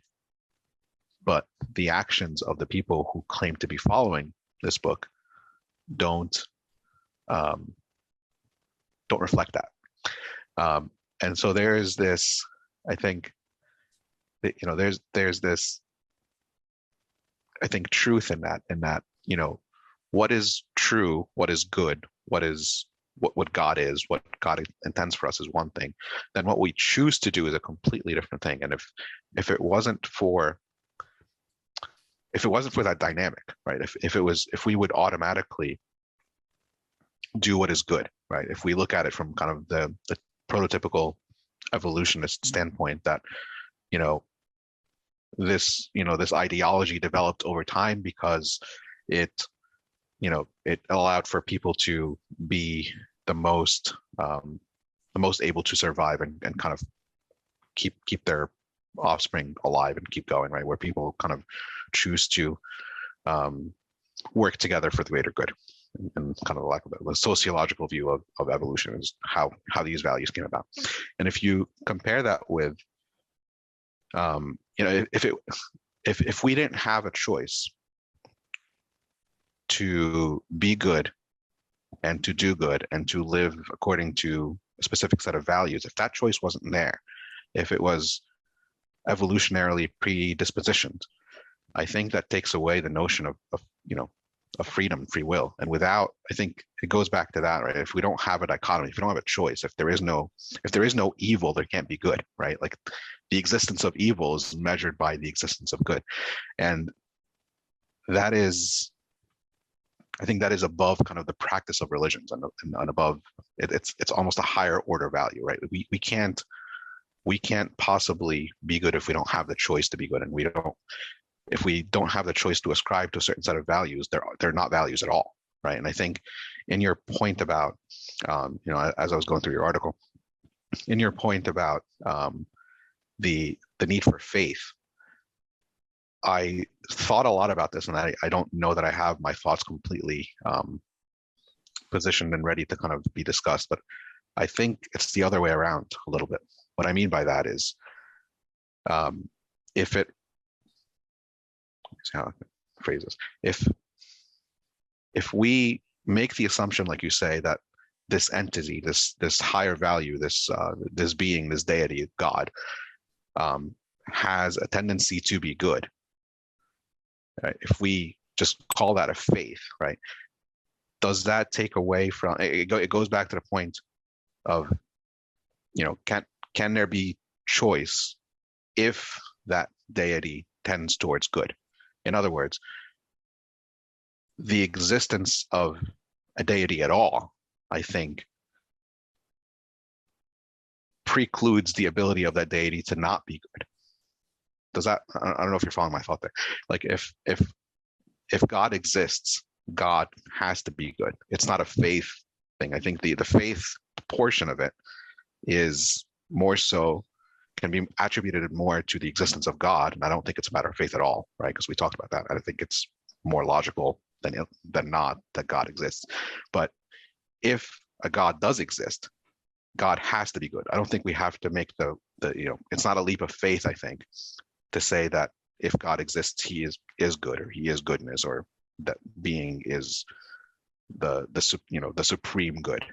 but the actions of the people who claim to be following this book don't reflect that. And so there is this, I think, there's this, I think, truth in that, what is true, what is good, what God is, what God intends for us is one thing. Then what we choose to do is a completely different thing. And if it wasn't for that dynamic, right? If we would automatically do what is good, right? If we look at it from kind of the prototypical evolutionist standpoint, that this ideology developed over time because it allowed for people to be the most able to survive and kind of keep their offspring alive and keep going, right? Where people kind of choose to work together for the greater good, and kind of like the sociological view of evolution is how these values came about. And if you compare that with if we didn't have a choice to be good and to do good and to live according to a specific set of values, if that choice wasn't there, if it was evolutionarily predispositioned, I think that takes away the notion of freedom, free will. And without, I think it goes back to that, right? If we don't have a dichotomy, if we don't have a choice, if there is no evil, there can't be good, right? Like the existence of evil is measured by the existence of good. And that is, I think that is above kind of the practice of religions and above it's almost a higher order value, right? We can't possibly be good if we don't have the choice to be good. And if we don't have the choice to ascribe to a certain set of values, they're not values at all, right? And I think in your point about, as I was going through your article, in your point about the need for faith, I thought a lot about this, and I don't know that I have my thoughts completely positioned and ready to kind of be discussed, but I think it's the other way around a little bit. What I mean by that is, if it, how I can phrase this, if we make the assumption, like you say, that this entity, this higher value, this being, this deity, God, has a tendency to be good, right? If we just call that a faith, right? Does that take away from it? It goes back to the point of, can there be choice if that deity tends towards good? In other words, the existence of a deity at all, I think, precludes the ability of that deity to not be good. does that, I don't know if you're following my thought there. Like if God exists, God has to be good. It's not a faith thing. I think the faith portion of it is more so, can be attributed more to the existence of God, and I don't think it's a matter of faith at all, right? Because we talked about that. I think it's more logical than not that God exists. But if a God does exist, God has to be good. I don't think we have to make the it's not a leap of faith, I think, to say that if God exists, he is good, or he is goodness, or that being is the supreme good.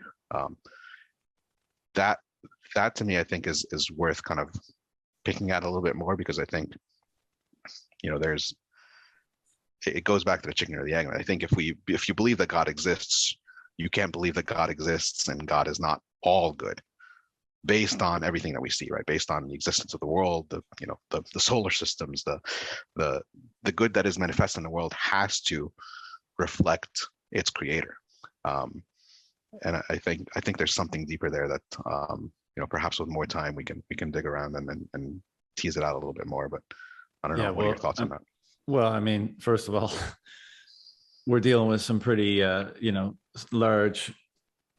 That to me, I think is worth kind of picking at a little bit more, because I think it goes back to the chicken or the egg. And I think if you believe that God exists, you can't believe that God exists and God is not all good, based on everything that we see, right? Based on the existence of the world, the solar systems, the good that is manifest in the world has to reflect its creator. And I think there's something deeper there that perhaps with more time we can dig around and tease it out a little bit more. But I don't know. What are your thoughts on that? Well, I mean, first of all, we're dealing with some pretty large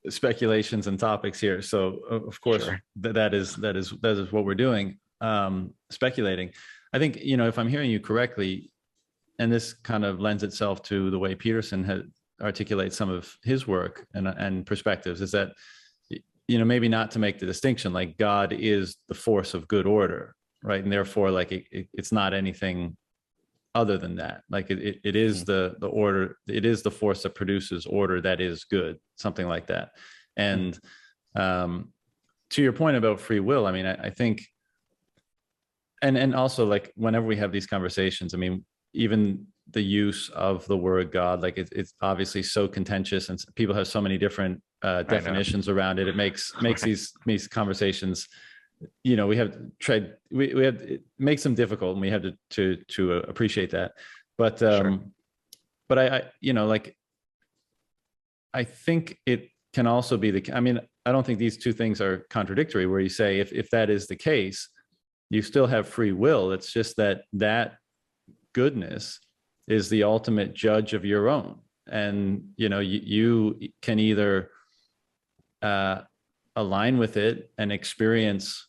speculations and topics here. So of course, sure, that is what we're doing, speculating. I think, if I'm hearing you correctly, and this kind of lends itself to the way Peterson had articulates some of his work and perspectives, is that, maybe not to make the distinction, like God is the force of good order, right? And therefore, like it's not anything other than that. Like it is the order, it is the force that produces order that is good, something like that. And to your point about free will, I mean, I think, and also, like, whenever we have these conversations, I mean, even the use of the word God, like it's obviously so contentious, and people have so many different definitions around it. It makes these conversations, we have tried, we have, it makes them difficult, and we have to appreciate that. But Sure. But I think it can also be I mean, I don't think these two things are contradictory, where you say if that is the case, you still have free will. It's just that goodness is the ultimate judge of your own. And, you can either align with it and experience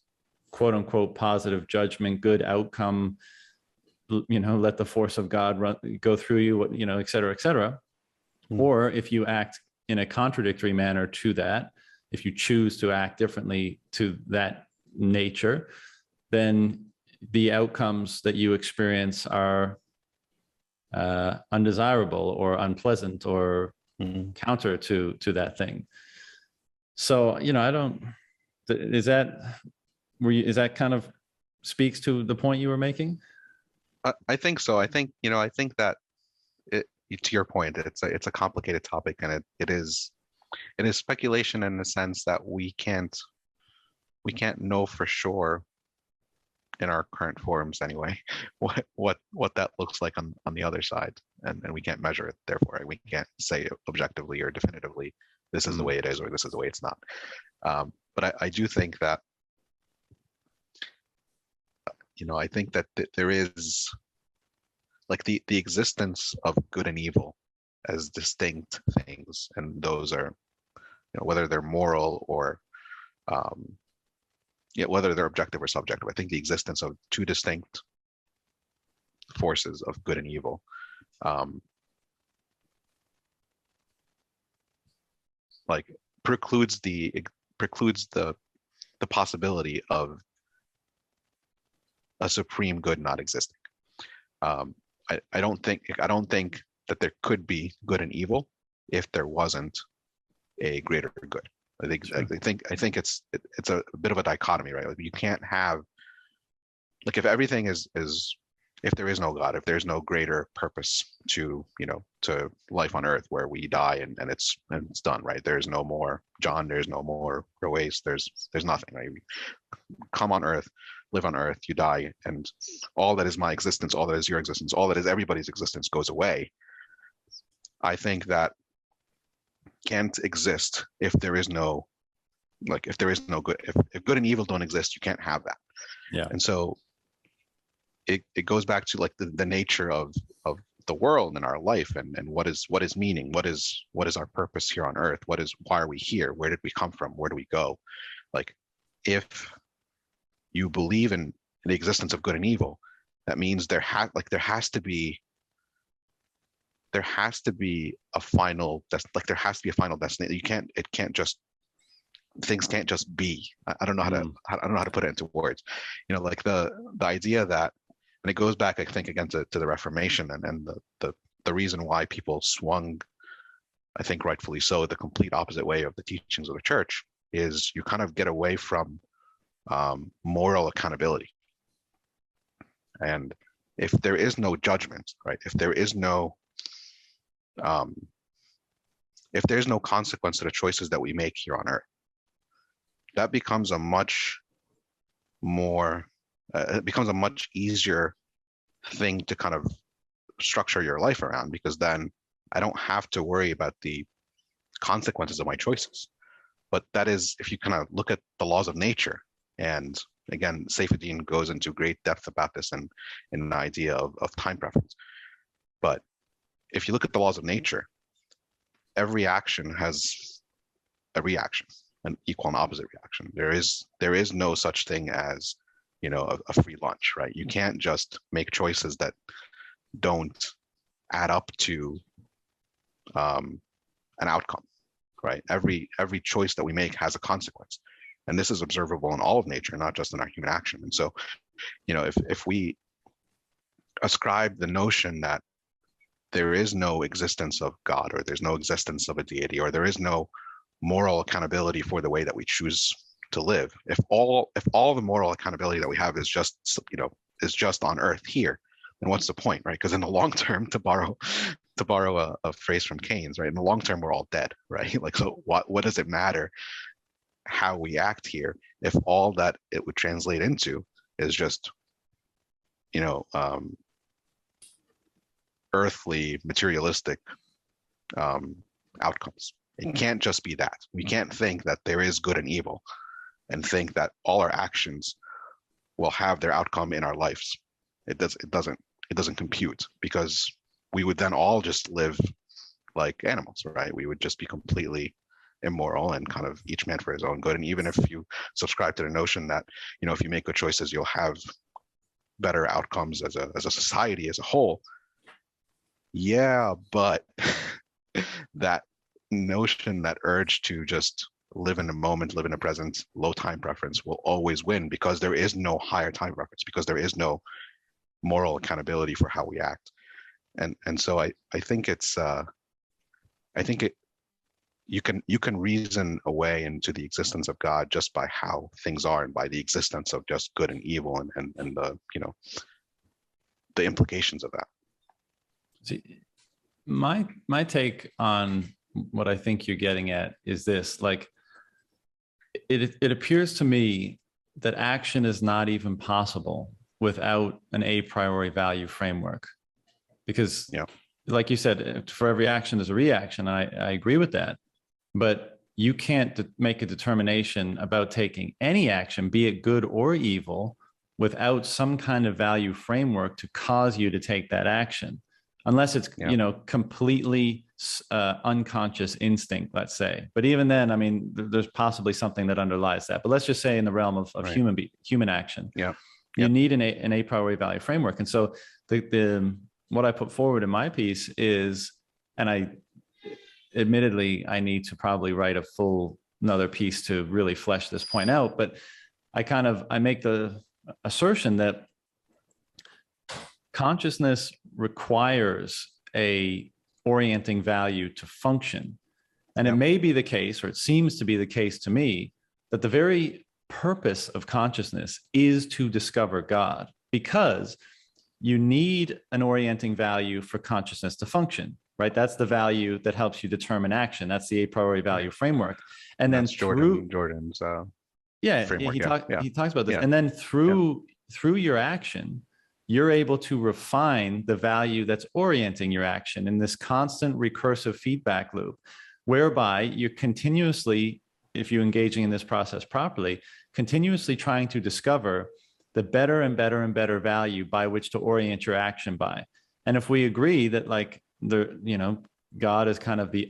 quote unquote positive judgment, good outcome, let the force of God go through you, et cetera, et cetera. Or if you act in a contradictory manner to that, if you choose to act differently to that nature, then the outcomes that you experience are undesirable or unpleasant or counter to that thing. So, is that kind of speaks to the point you were making? I think so. I think that to your point, it's a complicated topic, and it is speculation in the sense that we can't know for sure, in our current forms anyway, what that looks like on the other side, and we can't measure it. Therefore, we can't say objectively or definitively this is the way it is, or this is the way it's not. But I do think that I think that there is, like, the existence of good and evil as distinct things, and those are, whether they're moral or whether they're objective or subjective. I think the existence of two distinct forces of good and evil like precludes the possibility of a supreme good not existing. I don't think that there could be good and evil if there wasn't a greater good. I think it's a bit of a dichotomy, right? Like, you can't have, like, if everything is if there is no God, if there's no greater purpose to life on earth, where we die and it's done, right? There's no more John, there's no more Rowais, there's nothing, right? We come on earth, live on earth, you die, and all that is my existence, all that is your existence, all that is everybody's existence goes away. I think that can't exist if there is no good. If good and evil don't exist, you can't have that. Yeah. And so it goes back to like the nature of the world and our life, and what is meaning, what is our purpose here on earth, why are we here, where did we come from, where do we go? Like, if you believe in the existence of good and evil, that means there has to be a final there has to be a final destination. Things can't just be. I don't know how to I don't know how to put it into words. Like the idea that, and it goes back, I think, again to the Reformation and the reason why people swung, I think rightfully so, the complete opposite way of the teachings of the church, is you kind of get away from moral accountability. And if there is no judgment, right? If there's no consequence to the choices that we make here on earth, that becomes a much more, it becomes a much easier thing to kind of structure your life around, because then I don't have to worry about the consequences of my choices. But that is, if you kind of look at the laws of nature, and again, Saifuddin goes into great depth about this in the idea of time preference. But if you look at the laws of nature, every action has a reaction, an equal and opposite reaction. There is no such thing as, a free lunch, right? You can't just make choices that don't add up to an outcome, right? Every choice that we make has a consequence. And this is observable in all of nature, not just in our human action. And so, if we ascribe the notion that there is no existence of God, or there's no existence of a deity, or there is no moral accountability for the way that we choose to live, if all the moral accountability that we have is just on earth here, then what's the point, right? Because in the long term, to borrow a phrase from Keynes, right, in the long term we're all dead, right? Like, so what does it matter how we act here if all that it would translate into is just earthly, materialistic outcomes? It can't just be that. We can't think that there is good and evil and think that all our actions will have their outcome in our lives. It doesn't compute, because we would then all just live like animals, right? We would just be completely immoral and kind of each man for his own good. And even if you subscribe to the notion that, if you make good choices, you'll have better outcomes as a society as a whole. Yeah, but that notion, that urge to just live in the moment, live in the present, low time preference will always win, because there is no higher time preference, because there is no moral accountability for how we act. And so I think you can reason away into the existence of God just by how things are, and by the existence of just good and evil, and the implications of that. See, my take on what I think you're getting at is this: like, it appears to me that action is not even possible without an a priori value framework, because like you said, for every action there's a reaction. I agree with that, but you can't make a determination about taking any action, be it good or evil, without some kind of value framework to cause you to take that action, unless it's completely unconscious instinct, let's say. But even then, I mean, there's possibly something that underlies that. But let's just say in the realm of right. human action, you need an a priori value framework. And so the what I put forward in my piece is, and I admittedly I need to probably write another piece to really flesh this point out, but I make the assertion that consciousness requires a orienting value to function. And it may be the case, or it seems to be the case to me, that the very purpose of consciousness is to discover God, because you need an orienting value for consciousness to function, right? That's the value that helps you determine action. That's the a priori value framework. And then Jordan's framework. He talks about this. And then through your action, you're able to refine the value that's orienting your action in this constant recursive feedback loop, whereby you're continuously, if you're engaging in this process properly, continuously trying to discover the better and better and better value by which to orient your action by. And if we agree that like God is kind of the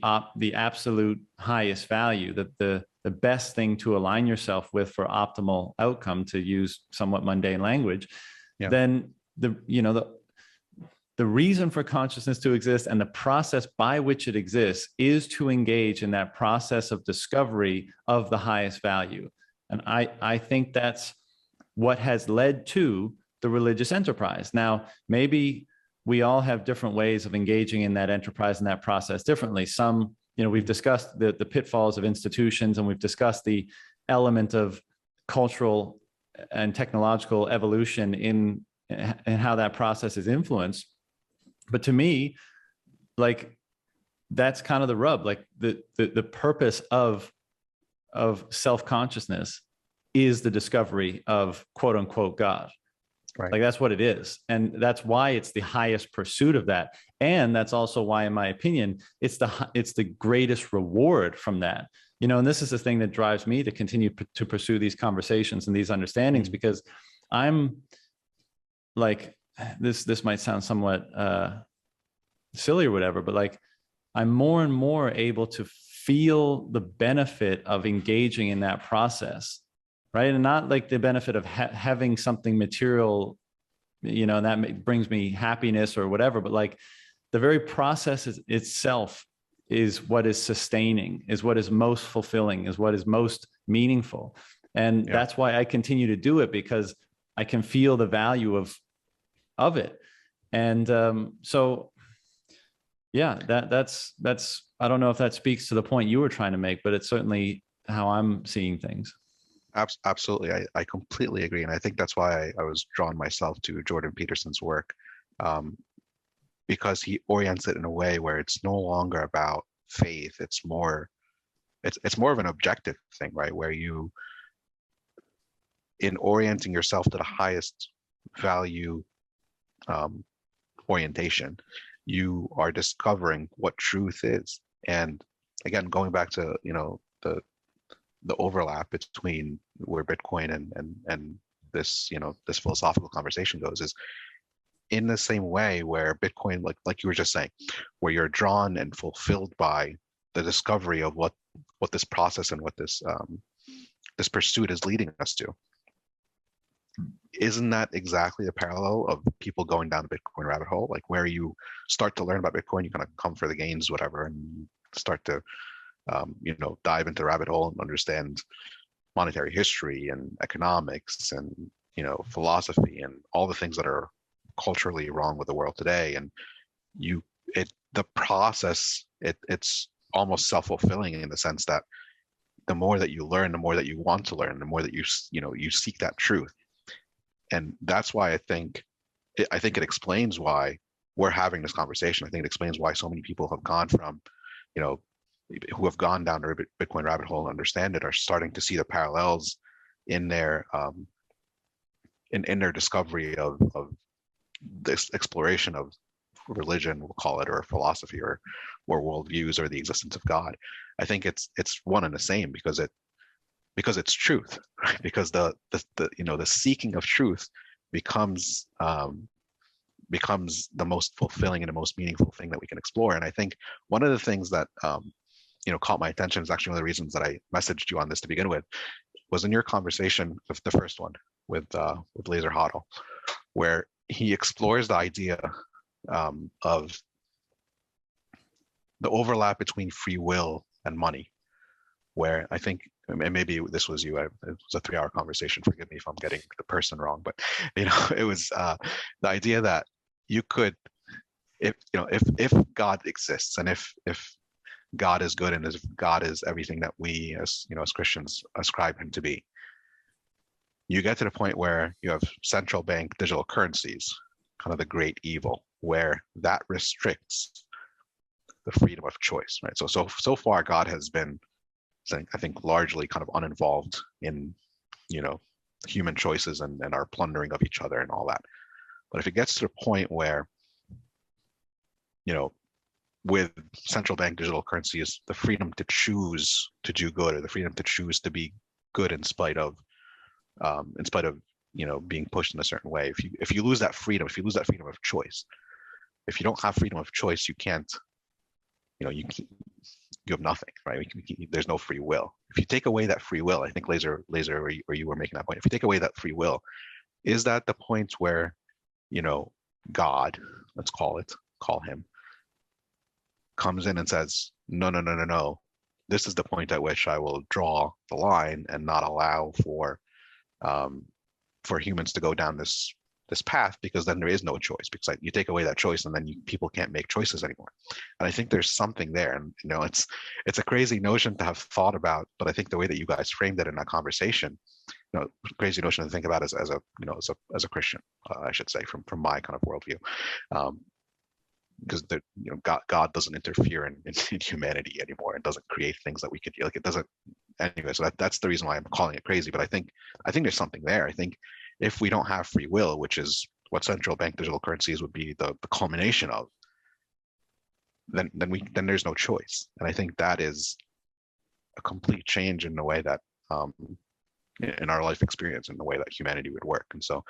absolute highest value, the best thing to align yourself with for optimal outcome, to use somewhat mundane language, then the reason for consciousness to exist and the process by which it exists is to engage in that process of discovery of the highest value. And I think that's what has led to the religious enterprise. Now, maybe we all have different ways of engaging in that enterprise and that process differently. Some, we've discussed the pitfalls of institutions, and we've discussed the element of cultural and technological evolution in how that process is influenced. But to me, like, that's kind of the rub. Like the purpose of self-consciousness is the discovery of quote unquote God. Right. Like that's what it is. And that's why it's the highest pursuit of that. And that's also why, in my opinion, it's the greatest reward from that. And this is the thing that drives me to continue to pursue these conversations and these understandings, because I'm like, this might sound somewhat silly or whatever, but like, I'm more and more able to feel the benefit of engaging in that process. Right. And not like the benefit of having something material, and that brings me happiness or whatever, but like the very process itself is what is sustaining, is what is most fulfilling, is what is most meaningful. And that's why I continue to do it, because I can feel the value of it. And so, yeah, that's, I don't know if that speaks to the point you were trying to make, but it's certainly how I'm seeing things. Absolutely. I completely agree. And I think that's why I was drawn myself to Jordan Peterson's work, because he orients it in a way where it's no longer about faith. It's more of an objective thing, right? Where you, in orienting yourself to the highest value orientation, you are discovering what truth is. And again, going back to, the overlap between where Bitcoin and this, this philosophical conversation goes, is in the same way where Bitcoin, like you were just saying, where you're drawn and fulfilled by the discovery of what this process and what this this pursuit is leading us to. Isn't that exactly the parallel of people going down the Bitcoin rabbit hole? Like, where you start to learn about Bitcoin, you kind of come for the gains, whatever, and start to dive into the rabbit hole and understand monetary history and economics and, philosophy and all the things that are culturally wrong with the world today. And the process, it's almost self-fulfilling in the sense that the more that you learn, the more that you want to learn, the more that you seek that truth. And that's why I think it explains why we're having this conversation. I think it explains why so many people have gone from, who have gone down the Bitcoin rabbit hole and understand it, are starting to see the parallels in their in their discovery of this exploration of religion, we'll call it, or philosophy, or worldviews, or the existence of God. I think it's one and the same, because it's truth, right? Because the seeking of truth becomes the most fulfilling and the most meaningful thing that we can explore. And I think one of the things that caught my attention is actually one of the reasons that I messaged you on this to begin with, was in your conversation with the first one with Laser Hodl, where he explores the idea of the overlap between free will and money, where I think, and maybe this was you, it was a 3-hour conversation, forgive me if I'm getting the person wrong, but it was the idea that you could, if God exists, and if God is good, and if God is everything that we as Christians ascribe him to be, you get to the point where you have central bank digital currencies, kind of the great evil, where that restricts the freedom of choice, right? So far, God has been, I think, largely kind of uninvolved in, human choices and our plundering of each other and all that. But if it gets to the point where, with central bank digital currencies, the freedom to choose to do good, or the freedom to choose to be good in spite of being pushed in a certain way. If you lose that freedom, if you lose that freedom of choice, if you don't have freedom of choice, you can't, you have nothing, right? There's no free will. If you take away that free will, I think Laser, or you were making that point. If you take away that free will, is that the point where, God, let's call him, comes in and says, no, no, no, no, no. This is the point at which I will draw the line and not allow for humans to go down this path, because then there is no choice, because you take away that choice and then people can't make choices anymore. And I think there's something there, and it's a crazy notion to have thought about, but I think the way that you guys framed it in that conversation, crazy notion to think about as a Christian, I should say, from my kind of worldview, because God doesn't interfere in humanity anymore, and doesn't create things that we could, it doesn't anyway. So that's the reason why I'm calling it crazy. But I think there's something there. I think if we don't have free will, which is what central bank digital currencies would be the culmination of, then there's no choice. And I think that is a complete change in the way that in our life experience, in the way that humanity would work. And so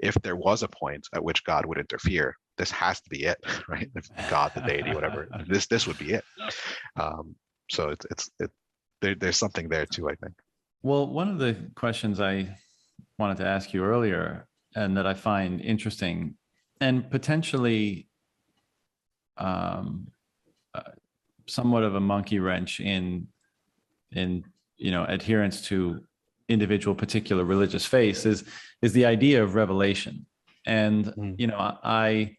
if there was a point at which God would interfere, this has to be it, right? If God, the deity, whatever, this would be it. So there's something there too, I think. Well, one of the questions I wanted to ask you earlier, and that I find interesting and potentially somewhat of a monkey wrench in adherence to individual particular religious faiths, is the idea of revelation. And I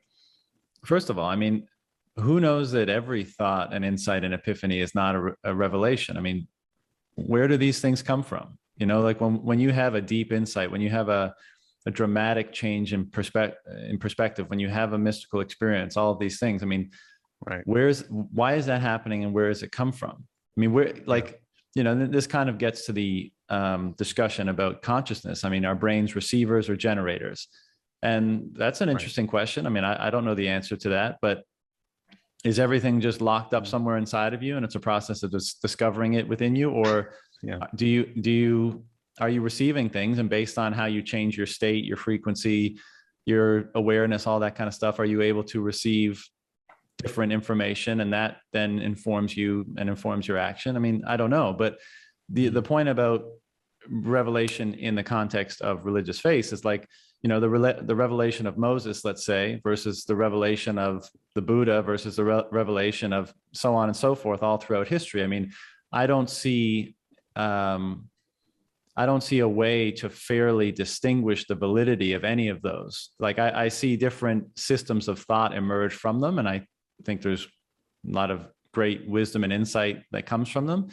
first of all, I mean, who knows that every thought and insight and epiphany is not a revelation? I mean, where do these things come from? Like when you have a deep insight, when you have a dramatic change in perspective, when you have a mystical experience, all of these things, I mean, right. Why is that happening, and where does it come from? I mean, this kind of gets to the discussion about consciousness. I mean, are brains receivers or generators? And that's an interesting question. I mean, I don't know the answer to that, but is everything just locked up somewhere inside of you, and it's a process of just discovering it within you? Or are you receiving things, and based on how you change your state, your frequency, your awareness, all that kind of stuff, are you able to receive different information, and that then informs you and informs your action? I mean, I don't know, but the point about revelation in the context of religious faith is like, the revelation of Moses, let's say, versus the revelation of the Buddha versus the revelation of so on and so forth all throughout history. I mean, I don't see a way to fairly distinguish the validity of any of those. Like I see different systems of thought emerge from them, and I think there's a lot of great wisdom and insight that comes from them.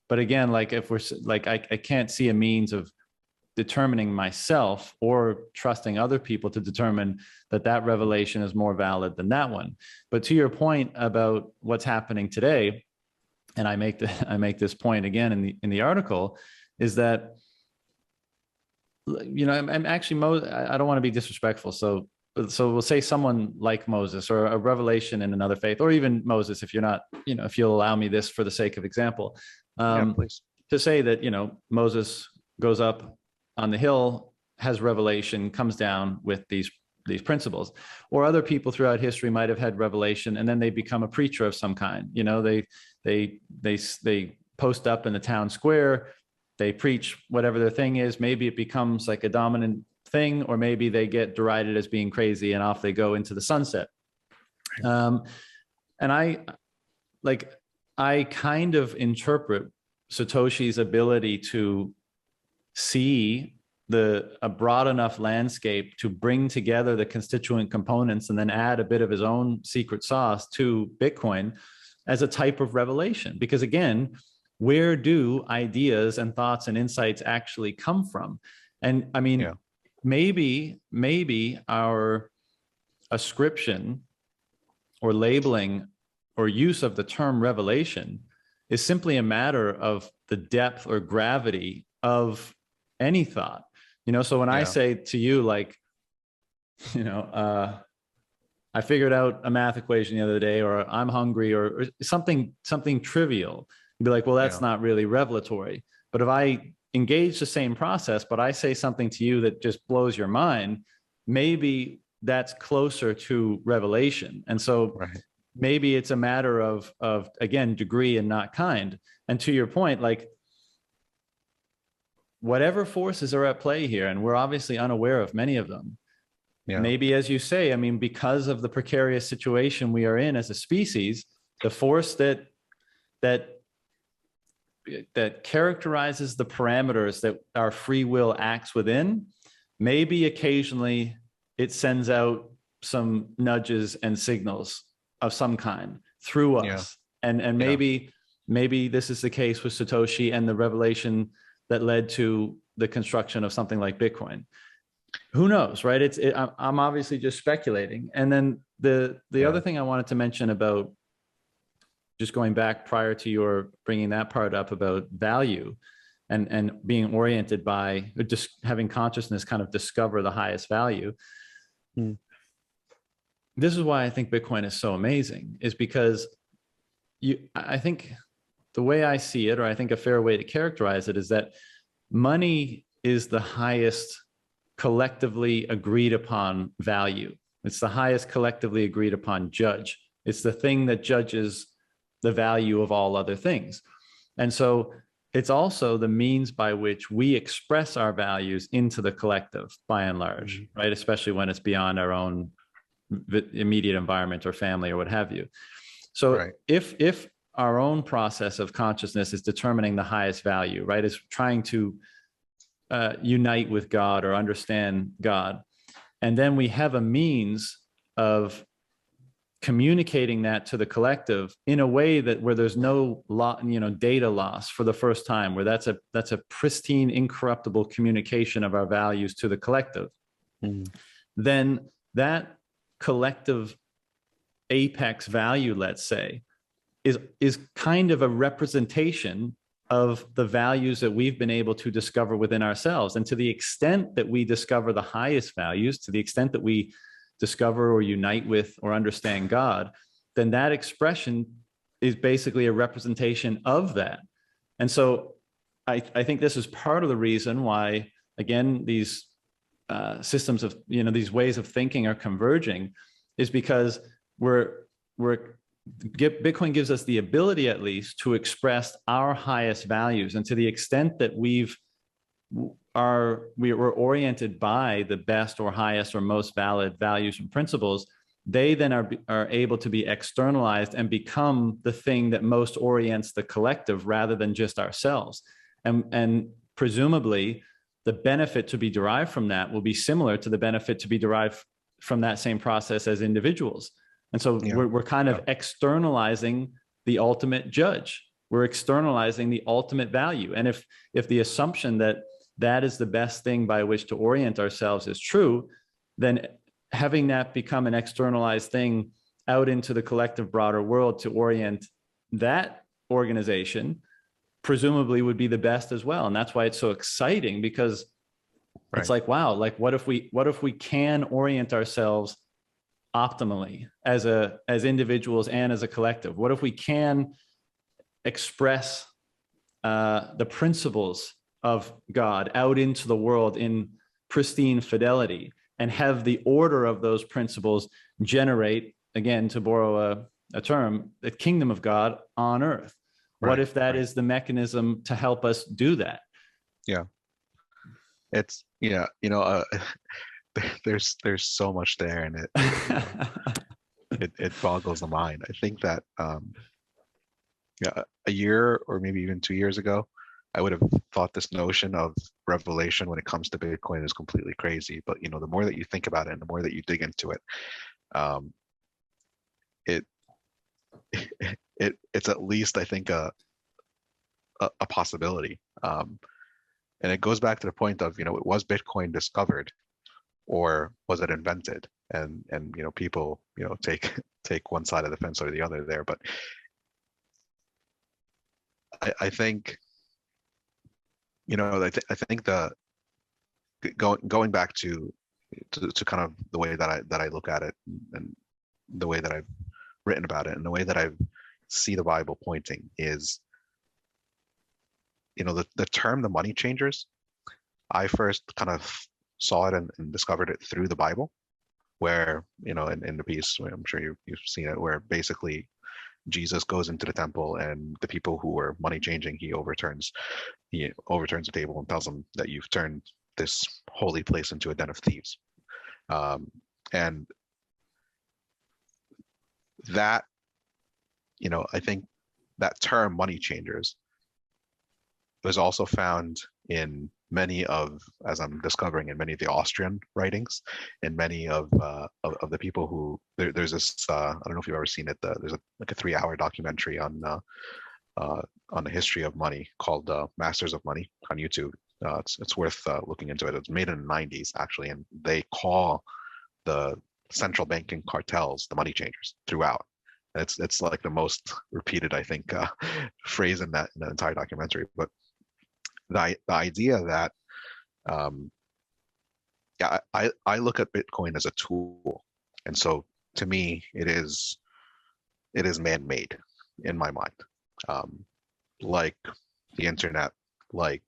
But again, like if we're like, I can't see a means of determining myself or trusting other people to determine that revelation is more valid than that one. But to your point about what's happening today, and I make this point again in the article, is that, I'm actually, I don't want to be disrespectful. So we'll say someone like Moses, or a revelation in another faith, or even Moses, if you're not, if you'll allow me this for the sake of example, please. To say that, Moses goes up on the hill, has revelation, comes down with these principles. Or other people throughout history might have had revelation, and then they become a preacher of some kind. They post up in the town square, they preach whatever their thing is. Maybe it becomes like a dominant thing, or maybe they get derided as being crazy, and off they go into the sunset. And I kind of interpret Satoshi's ability to see a broad enough landscape to bring together the constituent components and then add a bit of his own secret sauce to Bitcoin as a type of revelation. Because again, where do ideas and thoughts and insights actually come from? And I mean, maybe our ascription or labeling or use of the term revelation is simply a matter of the depth or gravity of any thought. So when I say to you, like, I figured out a math equation the other day, or I'm hungry, or something trivial, you'd be like, well, that's not really revelatory. But if I engage the same process, but I say something to you that just blows your mind, maybe that's closer to revelation. And so Right. maybe it's a matter of again, degree and not kind. And to your point, like whatever forces are at play here, and we're obviously unaware of many of them, Yeah. maybe, as you say, I mean, because of the precarious situation we are in as a species, the force that characterizes the parameters that our free will acts within, maybe occasionally it sends out some nudges and signals of some kind through us. And maybe this is the case with Satoshi and the revelation that led to the construction of something like Bitcoin. Who knows, right? I'm obviously just speculating. And then the other thing I wanted to mention about, just going back prior to your bringing that part up about value and being oriented by just having consciousness kind of discover the highest value. This is why I think Bitcoin is so amazing, is because I think the way I see it, or I think a fair way to characterize it, is that money is the highest collectively agreed upon value. It's the highest collectively agreed upon judge. It's the thing that judges the value of all other things. And so it's also the means by which we express our values into the collective, by and large, right? Especially when it's beyond our own immediate environment or family or what have you. So if our own process of consciousness is determining the highest value, right, is trying to unite with God or understand God, and then we have a means of communicating that to the collective in a way that where there's no data loss for the first time, where that's a pristine, incorruptible communication of our values to the collective, then that collective apex value, let's say, is kind of a representation of the values that we've been able to discover within ourselves. And to the extent that we discover the highest values, to the extent that we discover or unite with or understand God, then that expression is basically a representation of that. And so I think this is part of the reason why, again, these systems of, these ways of thinking are converging, is because Bitcoin gives us the ability, at least, to express our highest values. And to the extent that we're oriented by the best or highest or most valid values and principles, they then are able to be externalized and become the thing that most orients the collective rather than just ourselves. And presumably, the benefit to be derived from that will be similar to the benefit to be derived from that same process as individuals. And so we're kind of externalizing the ultimate judge. We're externalizing the ultimate value. And if the assumption that is the best thing by which to orient ourselves is true, then having that become an externalized thing out into the collective broader world to orient that organization presumably would be the best as well. And that's why it's so exciting, because it's like, wow, like what if we can orient ourselves optimally as individuals and as a collective? What if we can express the principles of God out into the world in pristine fidelity, and have the order of those principles generate, again, to borrow a term, the kingdom of God on earth? What if that is the mechanism to help us do that? Yeah. It's, there's so much there, and it boggles the mind. I think that a year or maybe even 2 years ago, I would have thought this notion of revelation when it comes to Bitcoin is completely crazy. But the more that you think about it and the more that you dig into it, it's at least, I think, a possibility. And it goes back to the point of, was Bitcoin discovered or was it invented? And people take one side of the fence or the other there. But I think I think going back to kind of the way that I look at it, and the way that I've written about it, and the way that I see the Bible pointing, is the term the money changers, I first kind of saw it and discovered it through the Bible, where, in the piece, I'm sure you've seen it, where basically Jesus goes into the temple and the people who were money changing, he overturns the table and tells them that you've turned this holy place into a den of thieves. And that, I think that term money changers was also found in many of, as I'm discovering, in many of the Austrian writings, and many of the people who there's this I don't know if you've ever seen it. There's like a 3-hour documentary on the history of money called Masters of Money on YouTube. It's worth looking into it. It's made in the 90s actually, and they call the central banking cartels the money changers throughout. It's like the most repeated, I think, phrase in that entire documentary. But the idea that I look at Bitcoin as a tool, and so to me it is man-made in my mind, like the internet, like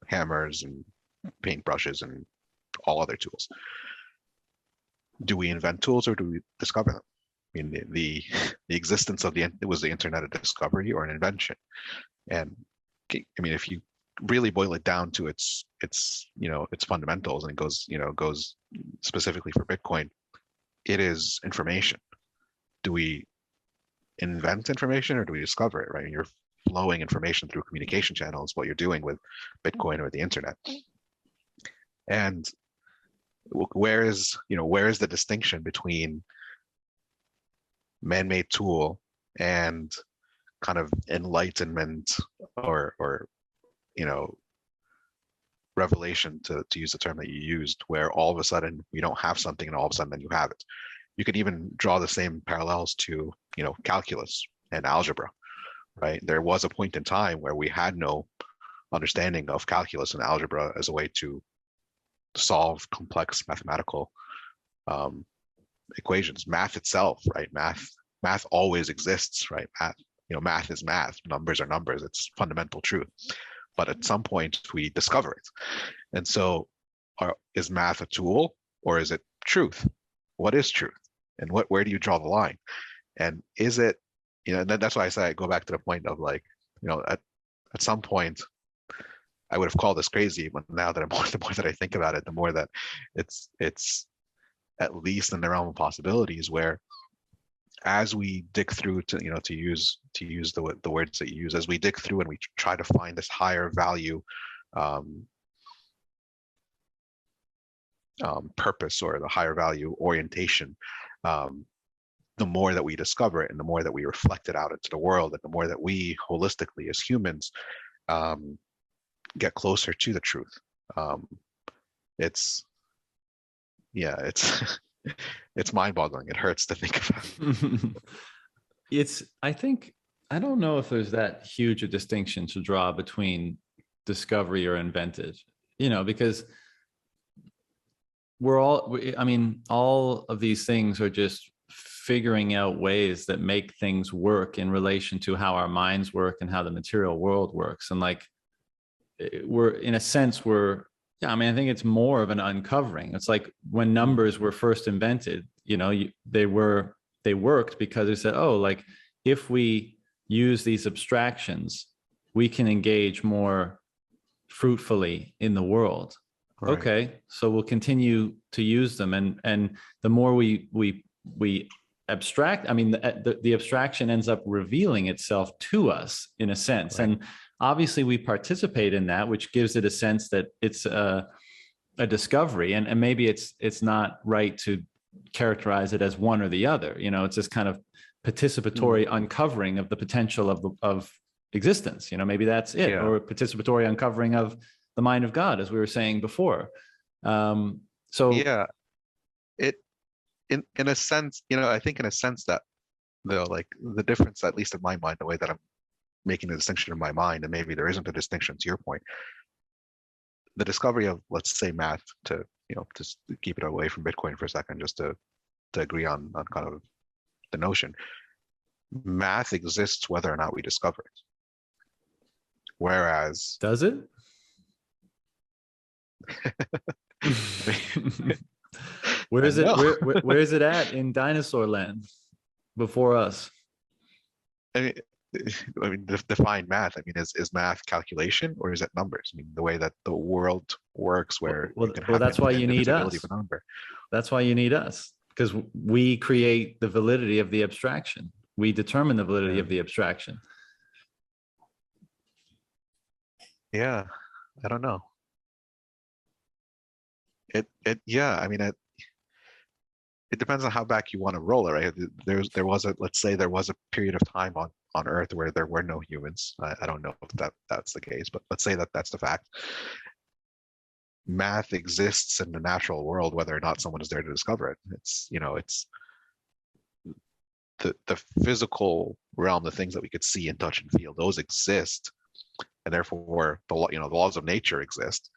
hammers and paintbrushes and all other tools. Do we invent tools or do we discover them? I mean, the existence of it was the internet a discovery or an invention? And I mean, if you really boil it down to its fundamentals, and it goes specifically for Bitcoin, it is information. Do we invent information or do we discover it, right? And you're flowing information through communication channels, what you're doing with Bitcoin or the internet. And where is the distinction between man-made tool and kind of enlightenment or revelation, to use the term that you used, where all of a sudden you don't have something and all of a sudden then you have it? You could even draw the same parallels to calculus and algebra, right? There was a point in time where we had no understanding of calculus and algebra as a way to solve complex mathematical equations. Math itself, right? Math always exists, right? Math is math. Numbers are numbers. It's fundamental truth. But at some point we discover it. And so is math a tool or is it truth? What is truth? And where do you draw the line? And is it, and that's why I say I go back to the point of like, at some point I would have called this crazy, but now that the more that I think about it, the more that it's at least in the realm of possibilities, where as we dig through to use the words that you use, as we dig through and we try to find this higher value purpose or the higher value orientation, the more that we discover it and the more that we reflect it out into the world, and the more that we holistically as humans get closer to the truth. It's it's mind-boggling. It hurts to think about. I don't know if there's that huge a distinction to draw between discovery or invented, because all of these things are just figuring out ways that make things work in relation to how our minds work and how the material world works. And like, I think it's more of an uncovering. It's like when numbers were first invented, they worked because they said, oh, like if we use these abstractions, we can engage more fruitfully in the world. Right. Okay, so we'll continue to use them, and the more we abstract, the abstraction ends up revealing itself to us in a sense. Right. And obviously we participate in that, which gives it a sense that it's a discovery, and maybe it's not right to characterize it as one or the other. It's this kind of participatory uncovering of the potential of existence. Maybe that's it, or participatory uncovering of the mind of God, as we were saying before. In a sense, I think in a sense that like the difference, at least in my mind, the way that I'm making a distinction in my mind, and maybe there isn't a distinction to your point, the discovery of, let's say, math, to just keep it away from Bitcoin for a second, just to agree on kind of the notion, math exists whether or not we discover it. Whereas, Does it? Where is it? no, Where is it at in dinosaur land before us? I mean, define math. I mean, is math calculation or is it numbers? I mean, the way that the world works, where you can Well, have that's why you need indivisibility us. of a number. That's why you need us, because we create the validity of the abstraction. We determine the validity Yeah, of the abstraction. yeah. I don't know. Yeah. I mean, it depends on how back you want to roll it, right? There was a, let's say there was a period of time on Earth where there were no humans. I don't know if that's the case, but let's say that that's the fact. Math exists in the natural world, whether or not someone is there to discover it. It's the physical realm, the things that we could see and touch and feel, those exist, and therefore the laws of nature exist,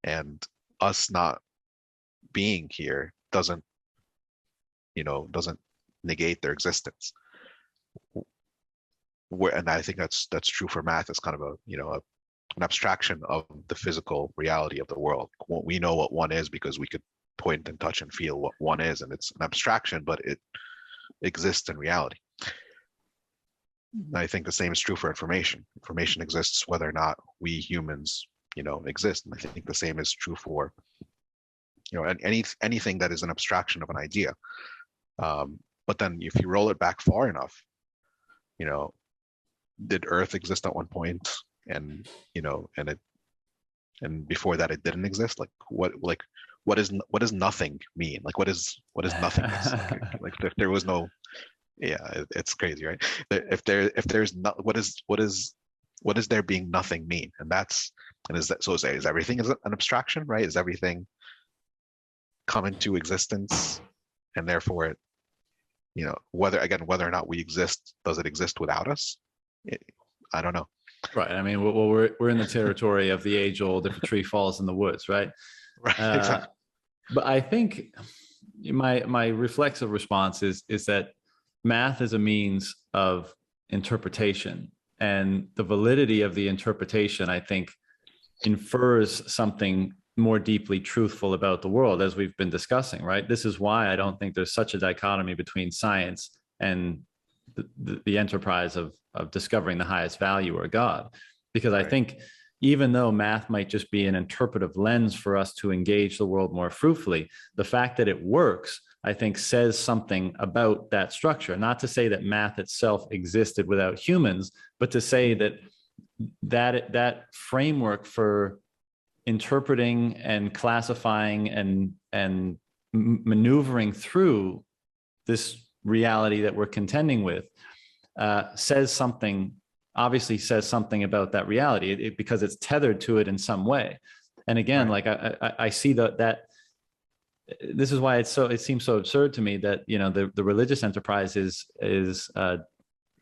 and us not being here doesn't negate their existence. And I think that's true for math. It's kind of an abstraction of the physical reality of the world. We know what one is because we could point and touch and feel what one is, and it's an abstraction, but it exists in reality. I think the same is true for information. Information exists whether or not we humans, exist. And I think the same is true for, anything that is an abstraction of an idea. But then if you roll it back far enough, did Earth exist at one point? And, and before that it didn't exist? What does nothing mean? Like, what is nothingness? Like if there was no, yeah, it's crazy, right? If there's not, what is there being nothing mean? Is everything is an abstraction, right? Is everything come into existence, and therefore it, whether or not we exist, does it exist without us? I don't know. Right. I mean, well, we're in the territory of the age-old "if a tree falls in the woods," right? Right. Exactly. But I think my reflexive response is that math is a means of interpretation, and the validity of the interpretation, I think, infers something more deeply truthful about the world, as we've been discussing, right? This is why I don't think there's such a dichotomy between science and the enterprise of discovering the highest value, or God. Because I think even though math might just be an interpretive lens for us to engage the world more fruitfully, the fact that it works, I think, says something about that structure. Not to say that math itself existed without humans, but to say that framework for interpreting and classifying and maneuvering through this reality that we're contending with obviously says something about that reality, because it's tethered to it in some way. And again, like I see that this is why it seems so absurd to me that the religious enterprise is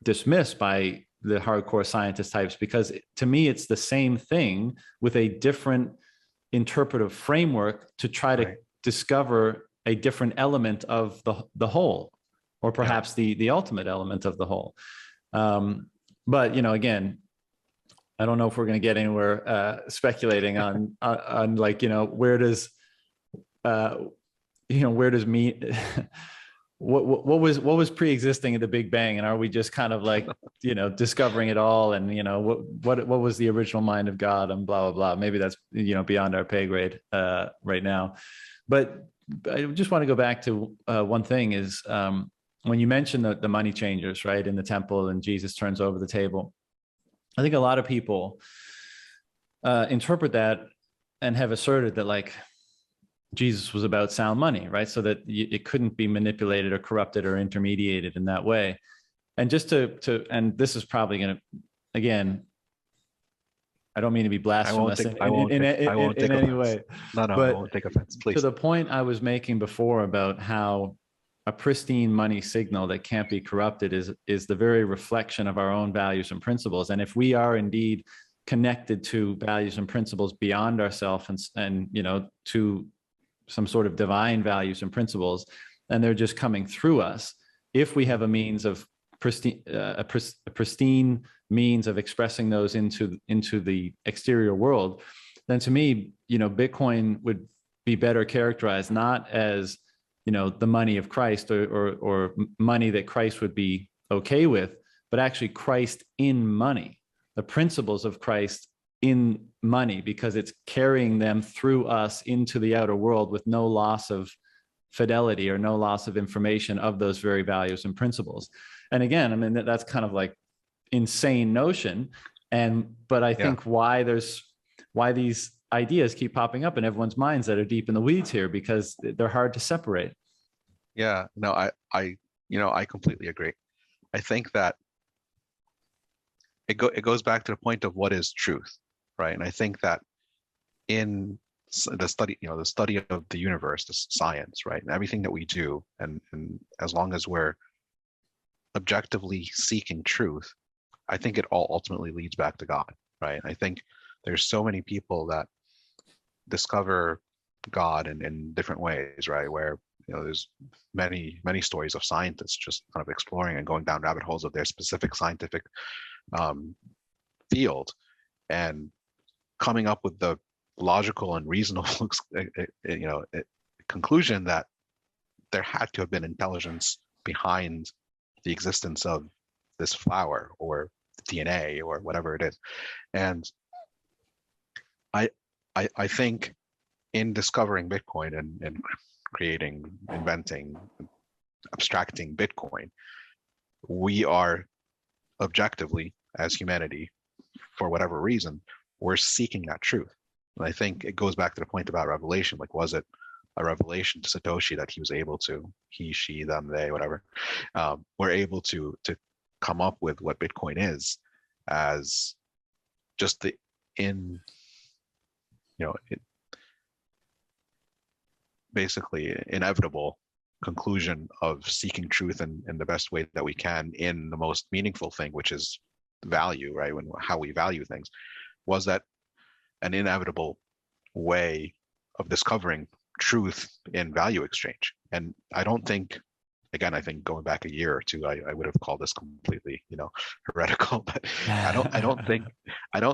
dismissed by the hardcore scientist types, because to me it's the same thing with a different interpretive framework to try to discover a different element of the whole, or perhaps the ultimate element of the whole. But again, I don't know if we're going to get anywhere speculating on like where does me what was pre-existing at the Big Bang, and are we just kind of like discovering it all, and what was the original mind of God, and blah blah blah. Maybe that's beyond our pay grade right now. But I just want to go back to one thing is when you mentioned the money changers, right, in the temple, and Jesus turns over the table. I think a lot of people interpret that and have asserted that like Jesus was about sound money, right? So that it couldn't be manipulated or corrupted or intermediated in that way. And just and this is probably going to, again, I don't mean to be blasphemous in any way. No, but I won't take offense, please. To the point I was making before about how a pristine money signal that can't be corrupted is the very reflection of our own values and principles. And if we are indeed connected to values and principles beyond ourselves and to some sort of divine values and principles, and they're just coming through us, if we have a means of pristine means of expressing those into the exterior world, then to me, Bitcoin would be better characterized not as, the money of Christ or money that Christ would be okay with, but actually Christ in money, the principles of Christ in money, because it's carrying them through us into the outer world with no loss of fidelity or no loss of information of those very values and principles. And again, I mean, that's kind of like insane notion. But I think why these ideas keep popping up in everyone's minds that are deep in the weeds here, because they're hard to separate. Yeah, no, I completely agree. I think that it goes back to the point of what is truth, right? And I think that in the study of the universe, the science, right, and everything that we do, and as long as we're objectively seeking truth, I think it all ultimately leads back to God, right? I think there's so many people that discover God in different ways, right? Where there's many stories of scientists just kind of exploring and going down rabbit holes of their specific scientific field and coming up with the logical and reasonable conclusion that there had to have been intelligence behind the existence of this flower or DNA or whatever it is. And I think in discovering Bitcoin and creating, inventing, abstracting Bitcoin, we are objectively, as humanity, for whatever reason, we're seeking that truth. And I think it goes back to the point about revelation. Like, was it a revelation to Satoshi that he was able to, he, she, them, they, whatever, were able to come up with what Bitcoin is as just the basically inevitable conclusion of seeking truth in the best way that we can in the most meaningful thing, which is value, right? How we value things. Was that an inevitable way of discovering truth in value exchange? And I don't think, again, I think going back a year or two, I would have called this completely, heretical, but I don't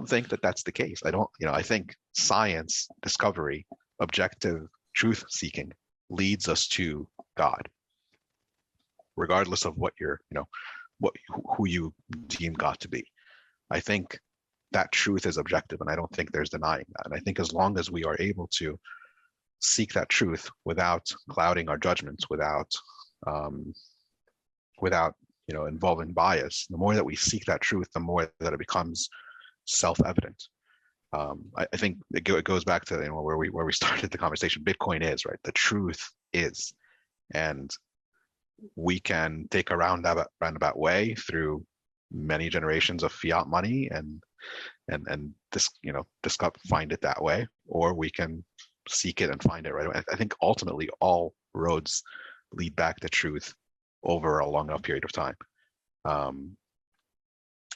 think that that's the case. I think science, discovery, objective truth seeking leads us to God, regardless of what who you deem God to be. I think that truth is objective, and I don't think there's denying that. And I think as long as we are able to seek that truth without clouding our judgments, without involving bias, the more that we seek that truth, the more that it becomes self-evident. I think it goes back to where we started the conversation. Bitcoin is, right? The truth is, and we can take a roundabout way through many generations of fiat money and find it that way, or we can seek it and find it right away. I think ultimately all roads lead back to truth over a long enough period of time.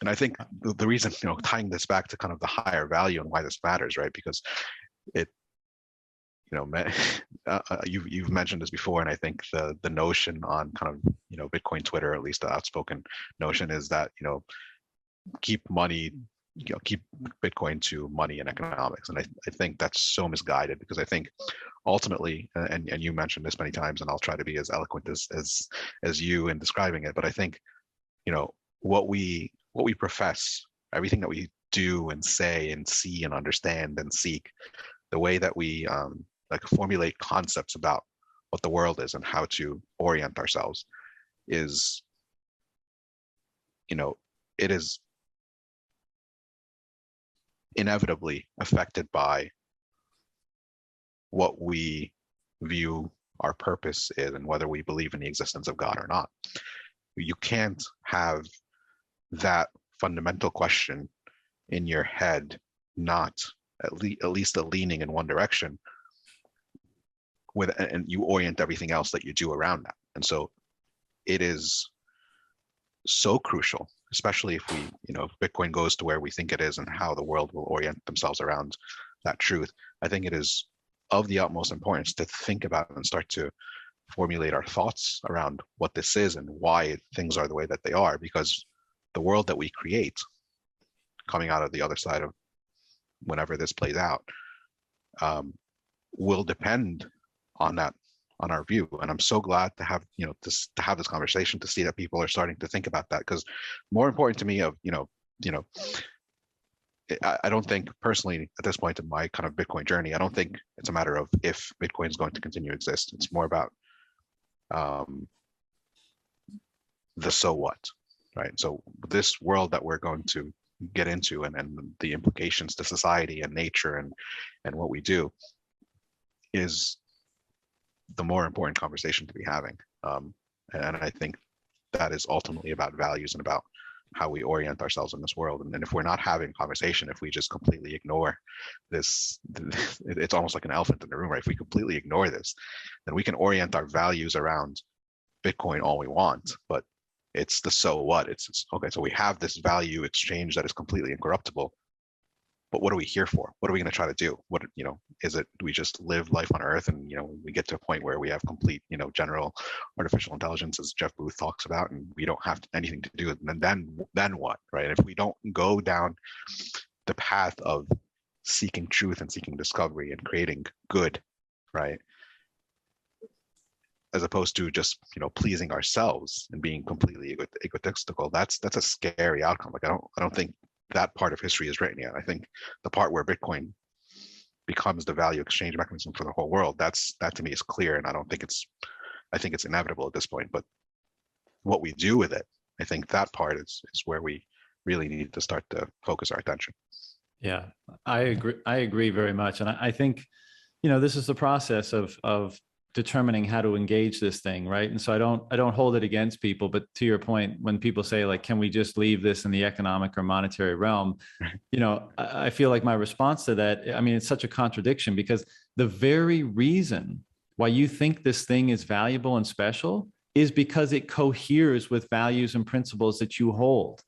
And I think the reason, tying this back to kind of the higher value and why this matters, right? Because you've mentioned this before, and I think the notion on kind of, Bitcoin Twitter, at least the outspoken notion, is that, keep Bitcoin to money and economics. And I think that's so misguided, because I think ultimately, and you mentioned this many times, and I'll try to be as eloquent as you in describing it, but I think, what we profess, everything that we do and say and see and understand and seek, the way that we formulate concepts about what the world is and how to orient ourselves is, it is inevitably affected by what we view our purpose is and whether we believe in the existence of God or not. You can't have that fundamental question in your head not at least a leaning in one direction, and you orient everything else that you do around that. And so it is so crucial, especially if if Bitcoin goes to where we think it is and how the world will orient themselves around that truth. I think it is of the utmost importance to think about and start to formulate our thoughts around what this is and why things are the way that they are, because the world that we create coming out of the other side of whenever this plays out, will depend on that, on our view. And I'm so glad to have, to have this conversation, to see that people are starting to think about that. Because more important to me I don't think personally at this point in my kind of Bitcoin journey, I don't think it's a matter of if Bitcoin is going to continue to exist. It's more about the so what, right? So this world that we're going to get into, and the implications to society and nature and what we do, is the more important conversation to be having. And I think that is ultimately about values and about how we orient ourselves in this world. And if we're not having conversation, if we just completely ignore this, it's almost like an elephant in the room, right? If we completely ignore this, then we can orient our values around Bitcoin all we want, but it's the so what. It's okay, so we have this value exchange that is completely incorruptible, but what are we here for? What are we going to try to do? What, is it, do we just live life on Earth and, we get to a point where we have complete, general artificial intelligence, as Jeff Booth talks about, and we don't have anything to do with it, and then what, right? And if we don't go down the path of seeking truth and seeking discovery and creating good, right, as opposed to just, pleasing ourselves and being completely egotistical, that's a scary outcome. Like, I don't think that part of history is written yet. I think the part where Bitcoin becomes the value exchange mechanism for the whole world, that to me is clear. And I think it's inevitable at this point. But what we do with it, I think that part is where we really need to start to focus our attention. Yeah, I agree very much. And I think, this is the process of determining how to engage this thing, right? And so I don't hold it against people, but to your point, when people say, like, can we just leave this in the economic or monetary realm? I feel like my response to that, it's such a contradiction, because the very reason why you think this thing is valuable and special is because it coheres with values and principles that you hold.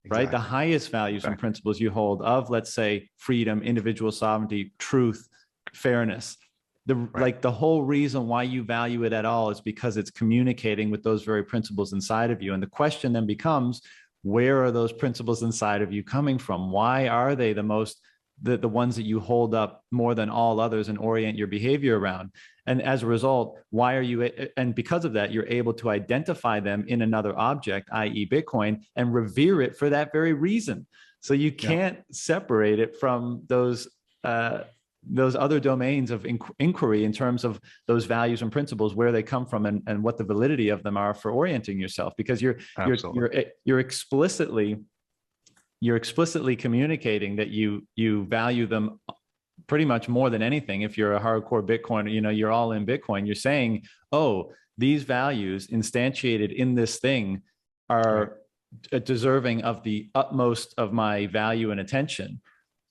Right? The highest values and principles you hold of, let's say, freedom, individual sovereignty, truth, fairness. Like the whole reason why you value it at all is because it's communicating with those very principles inside of you. And the question then becomes, where are those principles inside of you coming from? Why are they the ones that you hold up more than all others and orient your behavior around? And as a result, and because of that, you're able to identify them in another object, i.e. Bitcoin, and revere it for that very reason. So you can't separate it from those other domains of inquiry in terms of those values and principles, where they come from, and what the validity of them are for orienting yourself, because you're explicitly communicating that you value them pretty much more than anything. If you're a hardcore Bitcoiner, you're all in Bitcoin, you're saying, oh, these values instantiated in this thing are deserving of the utmost of my value and attention.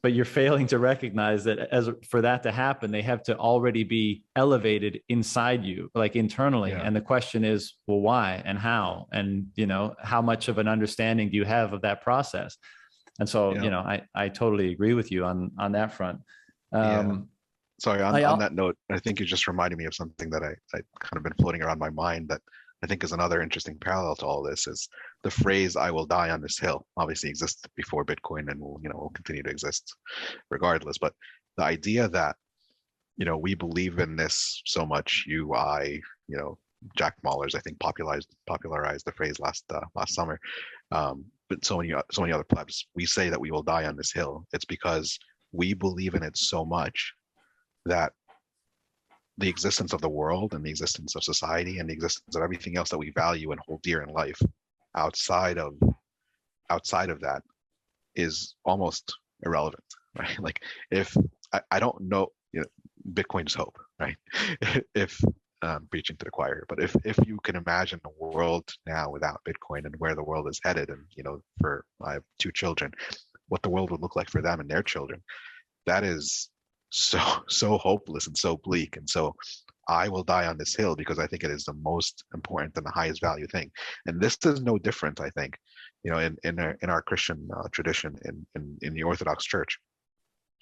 But you're failing to recognize that for that to happen, they have to already be elevated inside you, like internally. Yeah. And the question is, well, why and how? And, how much of an understanding do you have of that process? And so, I totally agree with you on that front. Sorry, on that note, I think you just reminded me of something that I kind of been floating around my mind that I think is another interesting parallel to all this, is the phrase "I will die on this hill" obviously existed before Bitcoin and will continue to exist regardless. But the idea that, we believe in this so much, Jack Mallers, I think, popularized the phrase last summer. But so many other plebs, we say that we will die on this hill. It's because we believe in it so much that the existence of the world and the existence of society and the existence of everything else that we value and hold dear in life outside of that is almost irrelevant, right? Like, if I don't know, Bitcoin's hope, right? If preaching to the choir, but if you can imagine a world now without Bitcoin and where the world is headed, and I have 2 children, what the world would look like for them and their children, that is so hopeless and so bleak. And so I will die on this hill because I think it is the most important and the highest value thing. And this is no different, I think, in our Christian tradition, in the Orthodox Church,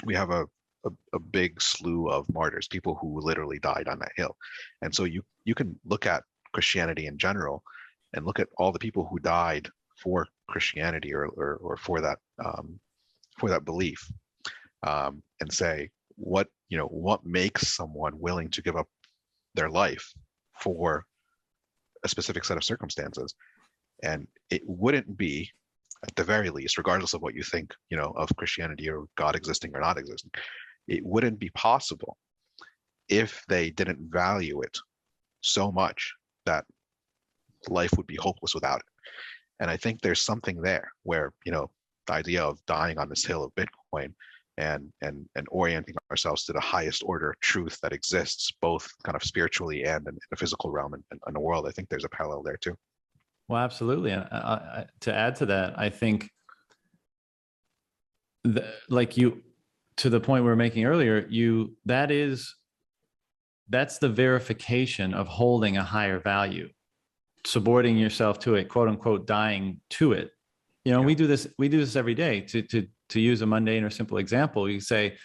we have a big slew of martyrs, people who literally died on that hill. And so you can look at Christianity in general and look at all the people who died for Christianity or for that that belief, and say what makes someone willing to give up their life for a specific set of circumstances. And it wouldn't be, at the very least, regardless of what you think, of Christianity or God existing or not existing, it wouldn't be possible if they didn't value it so much that life would be hopeless without it. And I think there's something there where, the idea of dying on this hill of Bitcoin and orienting ourselves to the highest order truth that exists, both kind of spiritually and in the physical realm and in the world, I think there's a parallel there too. Well, absolutely. And to add to that, I think to the point we were making earlier, that's the verification of holding a higher value, subordinating yourself to it, quote unquote, dying to it. We do this every day. To use a mundane or simple example, you say,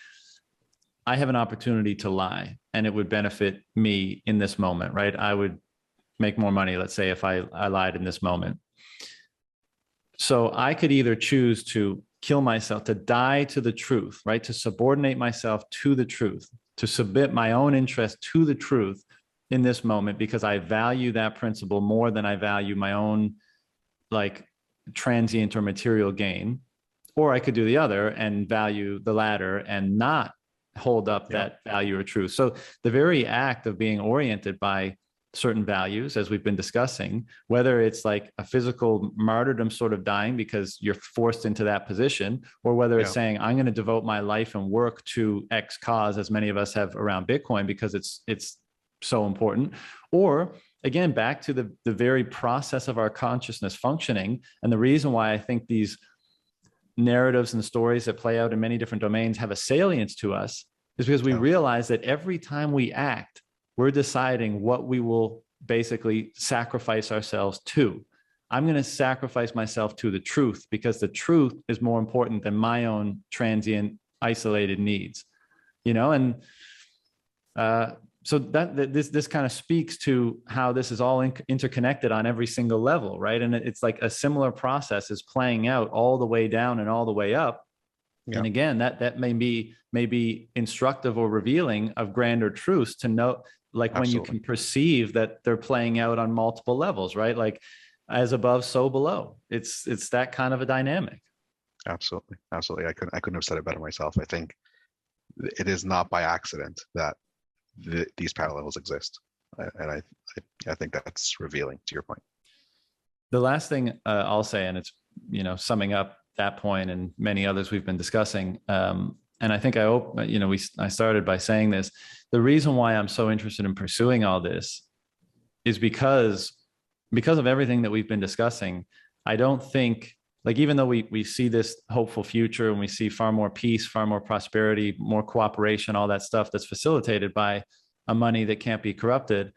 I have an opportunity to lie and it would benefit me in this moment, right? I would make more money, let's say, if I lied in this moment. So I could either choose to kill myself, to die to the truth, right? To subordinate myself to the truth, to submit my own interest to the truth in this moment, because I value that principle more than I value my own transient or material gain. Or I could do the other and value the latter and not hold up that value or truth. So the very act of being oriented by certain values, as we've been discussing, whether it's like a physical martyrdom sort of dying because you're forced into that position, or whether it's saying, I'm going to devote my life and work to X cause, as many of us have around Bitcoin, because it's so important. Or again, back to the very process of our consciousness functioning. And the reason why I think these narratives and stories that play out in many different domains have a salience to us is because we realize that every time we act, we're deciding what we will basically sacrifice ourselves to. I'm going to sacrifice myself to the truth because the truth is more important than my own transient, isolated needs, and so this kind of speaks to how this is all interconnected on every single level, right? And it's like a similar process is playing out all the way down and all the way up. Yeah. And again, that may be instructive or revealing of grander truths to know, like Absolutely. When you can perceive that they're playing out on multiple levels, right? Like as above, so below. It's that kind of a dynamic. Absolutely. I couldn't have said it better myself. I think it is not by accident that these parallels exist, and I think that's revealing to your point. The last thing I'll say, and it's summing up that point and many others we've been discussing, and I think I started by saying this. The reason why I'm so interested in pursuing all this is because of everything that we've been discussing. I don't think, even though we see this hopeful future and we see far more peace, far more prosperity, more cooperation, all that stuff that's facilitated by a money that can't be corrupted,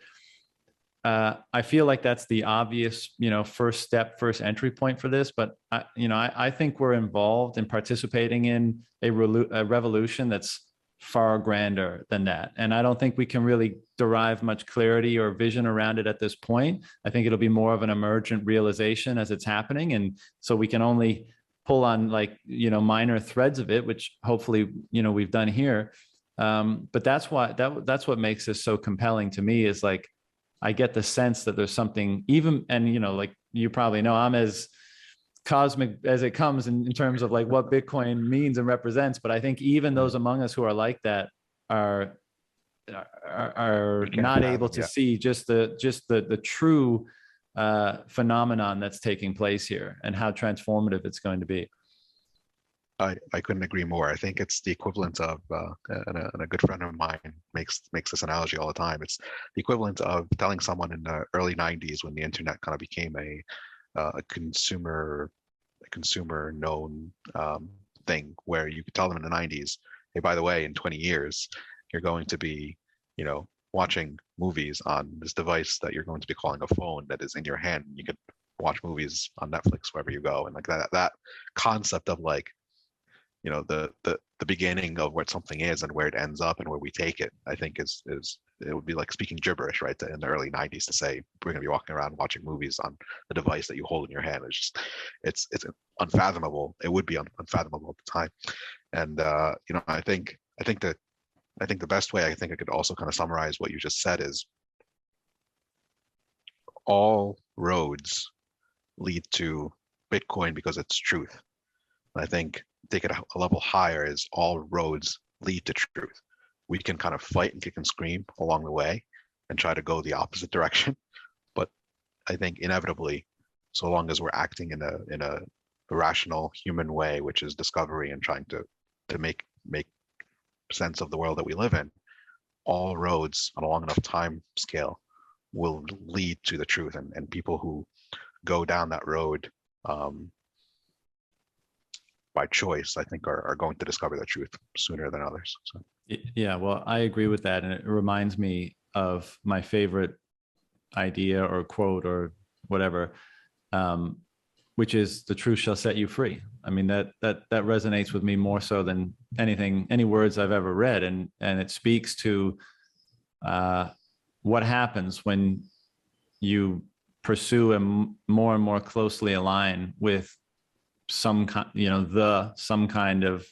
I feel like that's the obvious, first step, first entry point for this. But I think we're involved in participating in a revolution that's far grander than that. And I don't think we can really derive much clarity or vision around it at this point. I think it'll be more of an emergent realization as it's happening. And so we can only pull on minor threads of it, which hopefully, we've done here. But that's what makes this so compelling to me is I get the sense that there's something even, and you probably know, I'm as cosmic as it comes in terms of what Bitcoin means and represents. But I think even those among us who are like that are not able to see just the true phenomenon that's taking place here and how transformative it's going to be. I couldn't agree more. I think it's the equivalent of, and a good friend of mine makes this analogy all the time. It's the equivalent of telling someone in the early 90s when the internet kind of became a consumer known thing, where you could tell them in the 90s, hey, by the way, in 20 years, you're going to be, watching movies on this device that you're going to be calling a phone that is in your hand. You could watch movies on Netflix wherever you go. And that concept of the beginning of what something is and where it ends up and where we take it, I think is it would be like speaking gibberish, right? In the early 90s to say we're going to be walking around watching movies on the device that you hold in your hand. It's just, it's unfathomable. It would be unfathomable at the time. And I think the best way I think I could also kind of summarize what you just said is all roads lead to Bitcoin because it's truth. I think take it a level higher is all roads lead to truth. We can kind of fight and kick and scream along the way and try to go the opposite direction. But I think inevitably, so long as we're acting in a rational human way, which is discovery and trying to make sense of the world that we live in, all roads on a long enough time scale will lead to the truth. And people who go down that road by choice, I think are going to discover the truth sooner than others. So. Yeah, well, I agree with that. And it reminds me of my favorite idea or quote or whatever, which is the truth shall set you free. I mean, that resonates with me more so than any words I've ever read. And it speaks to what happens when you pursue and more closely align with some kind of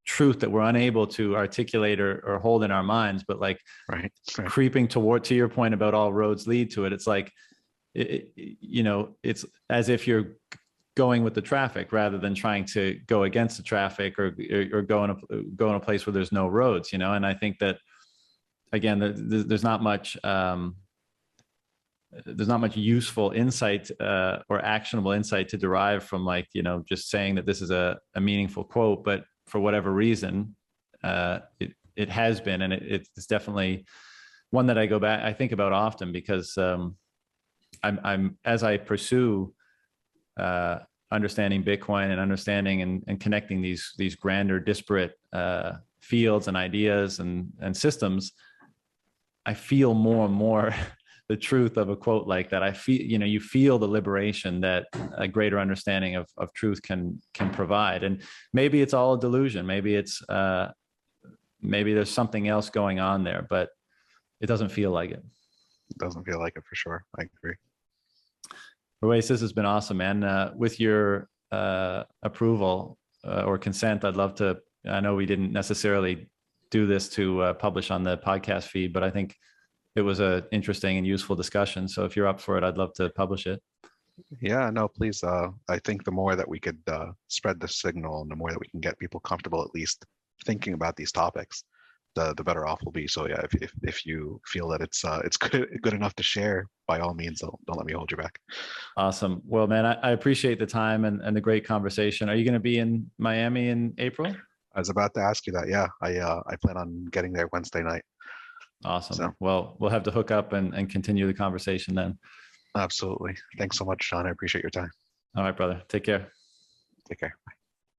truth that we're unable to articulate or hold in our minds, but like right. creeping toward, to your point about all roads lead to it. It's like, it's as if you're going with the traffic rather than trying to go against the traffic or go in a place where there's no roads, And I think that, again, there's not much useful insight or actionable insight to derive from just saying that this is a meaningful quote, but for whatever reason, it has been, and it's definitely one that I think about often because I'm as I pursue understanding Bitcoin and understanding and connecting these grander, disparate fields and ideas and systems, I feel more and more the truth of a quote like that. I feel, you feel the liberation that a greater understanding of truth can provide. And maybe it's all a delusion. Maybe there's something else going on there, but it doesn't feel like it. It doesn't feel like it for sure. I agree. Rowais, this has been awesome, man. With your approval or consent, I'd love to, I know we didn't necessarily do this to publish on the podcast feed, but I think it was an interesting and useful discussion. So if you're up for it, I'd love to publish it. Yeah, no, please. I think the more that we could spread the signal and the more that we can get people comfortable at least thinking about these topics, the better off we'll be. So yeah, if you feel that it's good enough to share, by all means, don't let me hold you back. Awesome. Well, man, I appreciate the time and the great conversation. Are you going to be in Miami in April? I was about to ask you that. Yeah, I plan on getting there Wednesday night. Awesome. So, well, we'll have to hook up and continue the conversation then. Absolutely. Thanks so much, Sean. I appreciate your time. All right, brother. Take care. Take care. Bye.